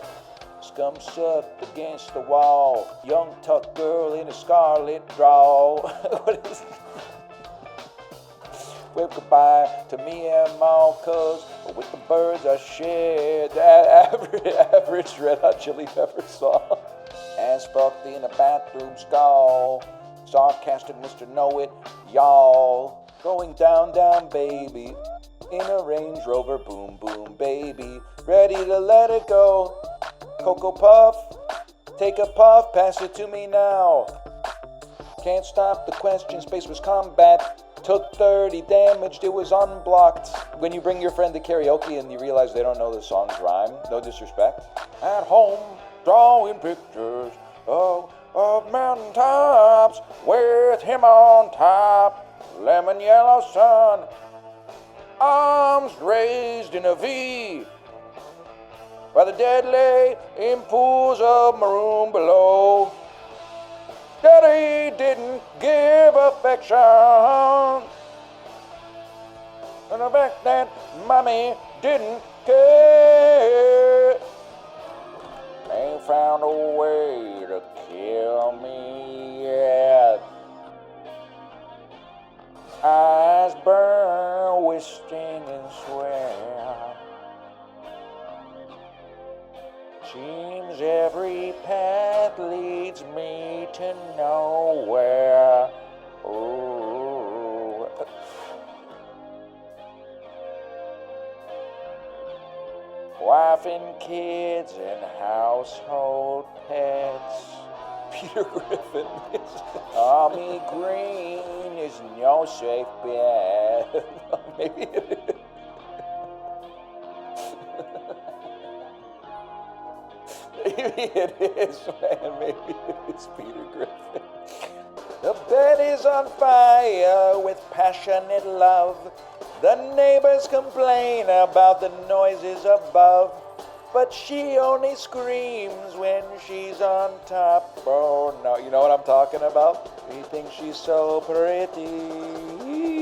scum sucked against the wall. Young tuck girl in a scarlet drawl. What is it? Wave goodbye to me and my cuz with the birds I shared. That average Red Hot Chili Pepper song. As fucked in a bathroom stall. Sarcastic Mr. Know It, y'all. Going down, down, baby. In a Range Rover, boom, boom, baby. Ready to let it go. Cocoa Puff, take a puff, pass it to me now. Can't stop the question, space was combat. Took 30 damaged, it was unblocked. When you bring your friend to karaoke and you realize they don't know the song's rhyme, no disrespect. At home, drawing pictures of mountaintops with him on top. Lemon yellow sun, arms raised in a V. While the dead lay in pools of maroon below. Daddy didn't give affection, and the fact that mommy didn't care. Ain't found a way to kill me yet. Eyes burn with sting and swear. Seems every path leads me to nowhere. Ooh. Wife and kids and household pets. Peter Griffin. Army Green is no safe bet. Maybe it is. Maybe it is, man. Maybe it is Peter Griffin. The bed is on fire with passionate love. The neighbors complain about the noises above, but she only screams when she's on top. Oh no, you know what I'm talking about? He thinks she's so pretty.